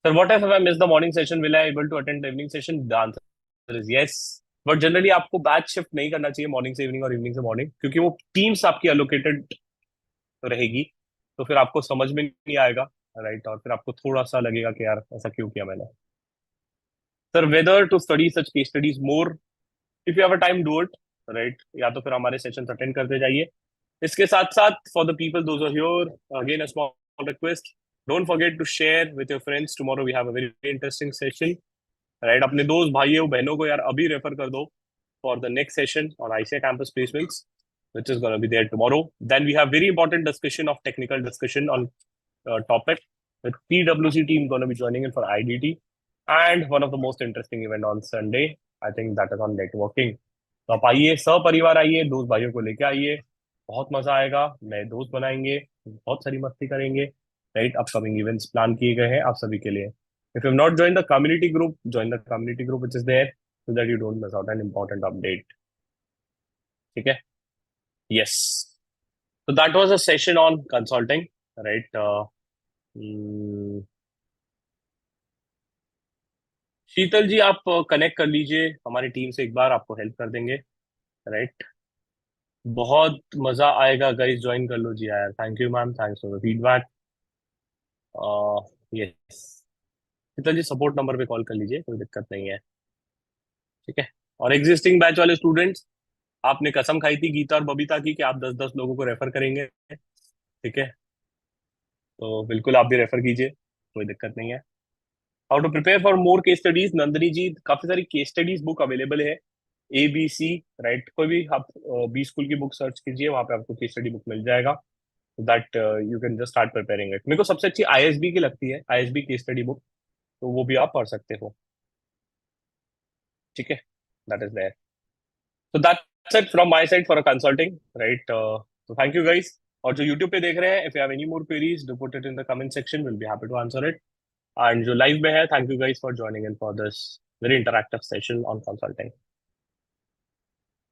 Sir what if I miss the morning session, will I able to attend the evening session? The answer is yes, but generally आपको batch shift नहीं करना चाहिए morning से evening और evening से मॉर्निंग, क्योंकि वो teams आपकी अलोकेटेड रहेगी, तो फिर आपको समझ में नहीं आएगा, राइट, और फिर आपको थोड़ा सा लगेगा कि यार ऐसा क्यों किया मैंने। Sir whether to study such case studies more, if you have a time do it, right, या तो फिर हमारे सेशन अटेंड करते जाइए। इसके साथ साथ for the people those are here, again a small request, don't forget to share with your friends, tomorrow we have a very interesting session, right. अपने दोस्त भाइयों बहनों को यार अभी रेफर कर दो for the next session on ICA campus placements, which is going to be there tomorrow. Then we have very important discussion of technical discussion on topic with PWC team going to be joining in for IDT, and one of the most interesting event on Sunday, I think that is on networking. तो आप आइए, सपरिवार आइए, दोस्त भाइयों को लेके आइए, बहुत मजा आएगा, नए दोस्त बनाएंगे, बहुत सारी मस्ती करेंगे, राइट। अपकमिंग इवेंट्स प्लान किए गए हैं आप सभी के लिए। If you have not joined the community group, join the community group which is there, so that you don't miss out an important update. ठीक है, yes. So that was a session on consulting, right? शीतल जी आप connect कर लीजिए हमारी team से एक बार, आपको help कर देंगे, राइट। बहुत मजा आएगा गाइस, ज्वाइन कर लो जी यार। Thank you ma'am, thanks for the feedback. Yes, Sheetal ji support number पे कॉल कर लीजिए, कोई दिक्कत नहीं है, ठीक है। और एग्जिस्टिंग बैच वाले स्टूडेंट्स, आपने कसम खाई थी गीता और बबीता की कि आप 10-10 लोगों को रेफर करेंगे, ठीक है, तो बिल्कुल आप भी रेफर कीजिए, कोई दिक्कत नहीं है। How to prepare for more case studies, Nandini ji काफी सारी केस स्टडीज बुक अवेलेबल है, ABC, राइट, कोई भी आप बी स्कूल की बुक सर्च कीजिए, वहां पे आपको केस स्टडी बुक मिल जाएगा, that you can just start preparing it. मेरे को सबसे अच्छी ISB की लगती है, ISB केस स्टडी बुक, तो वो भी आप पढ़ सकते हो, ठीक है, that is there. So that's it from my side for a consulting, right? So thank you guys. और जो YouTube पे देख रहे हैं, if you have any more queries, do put it in the comment section. We'll be happy to answer it. And जो live में है, thank you guys for joining in for this very interactive session on consulting.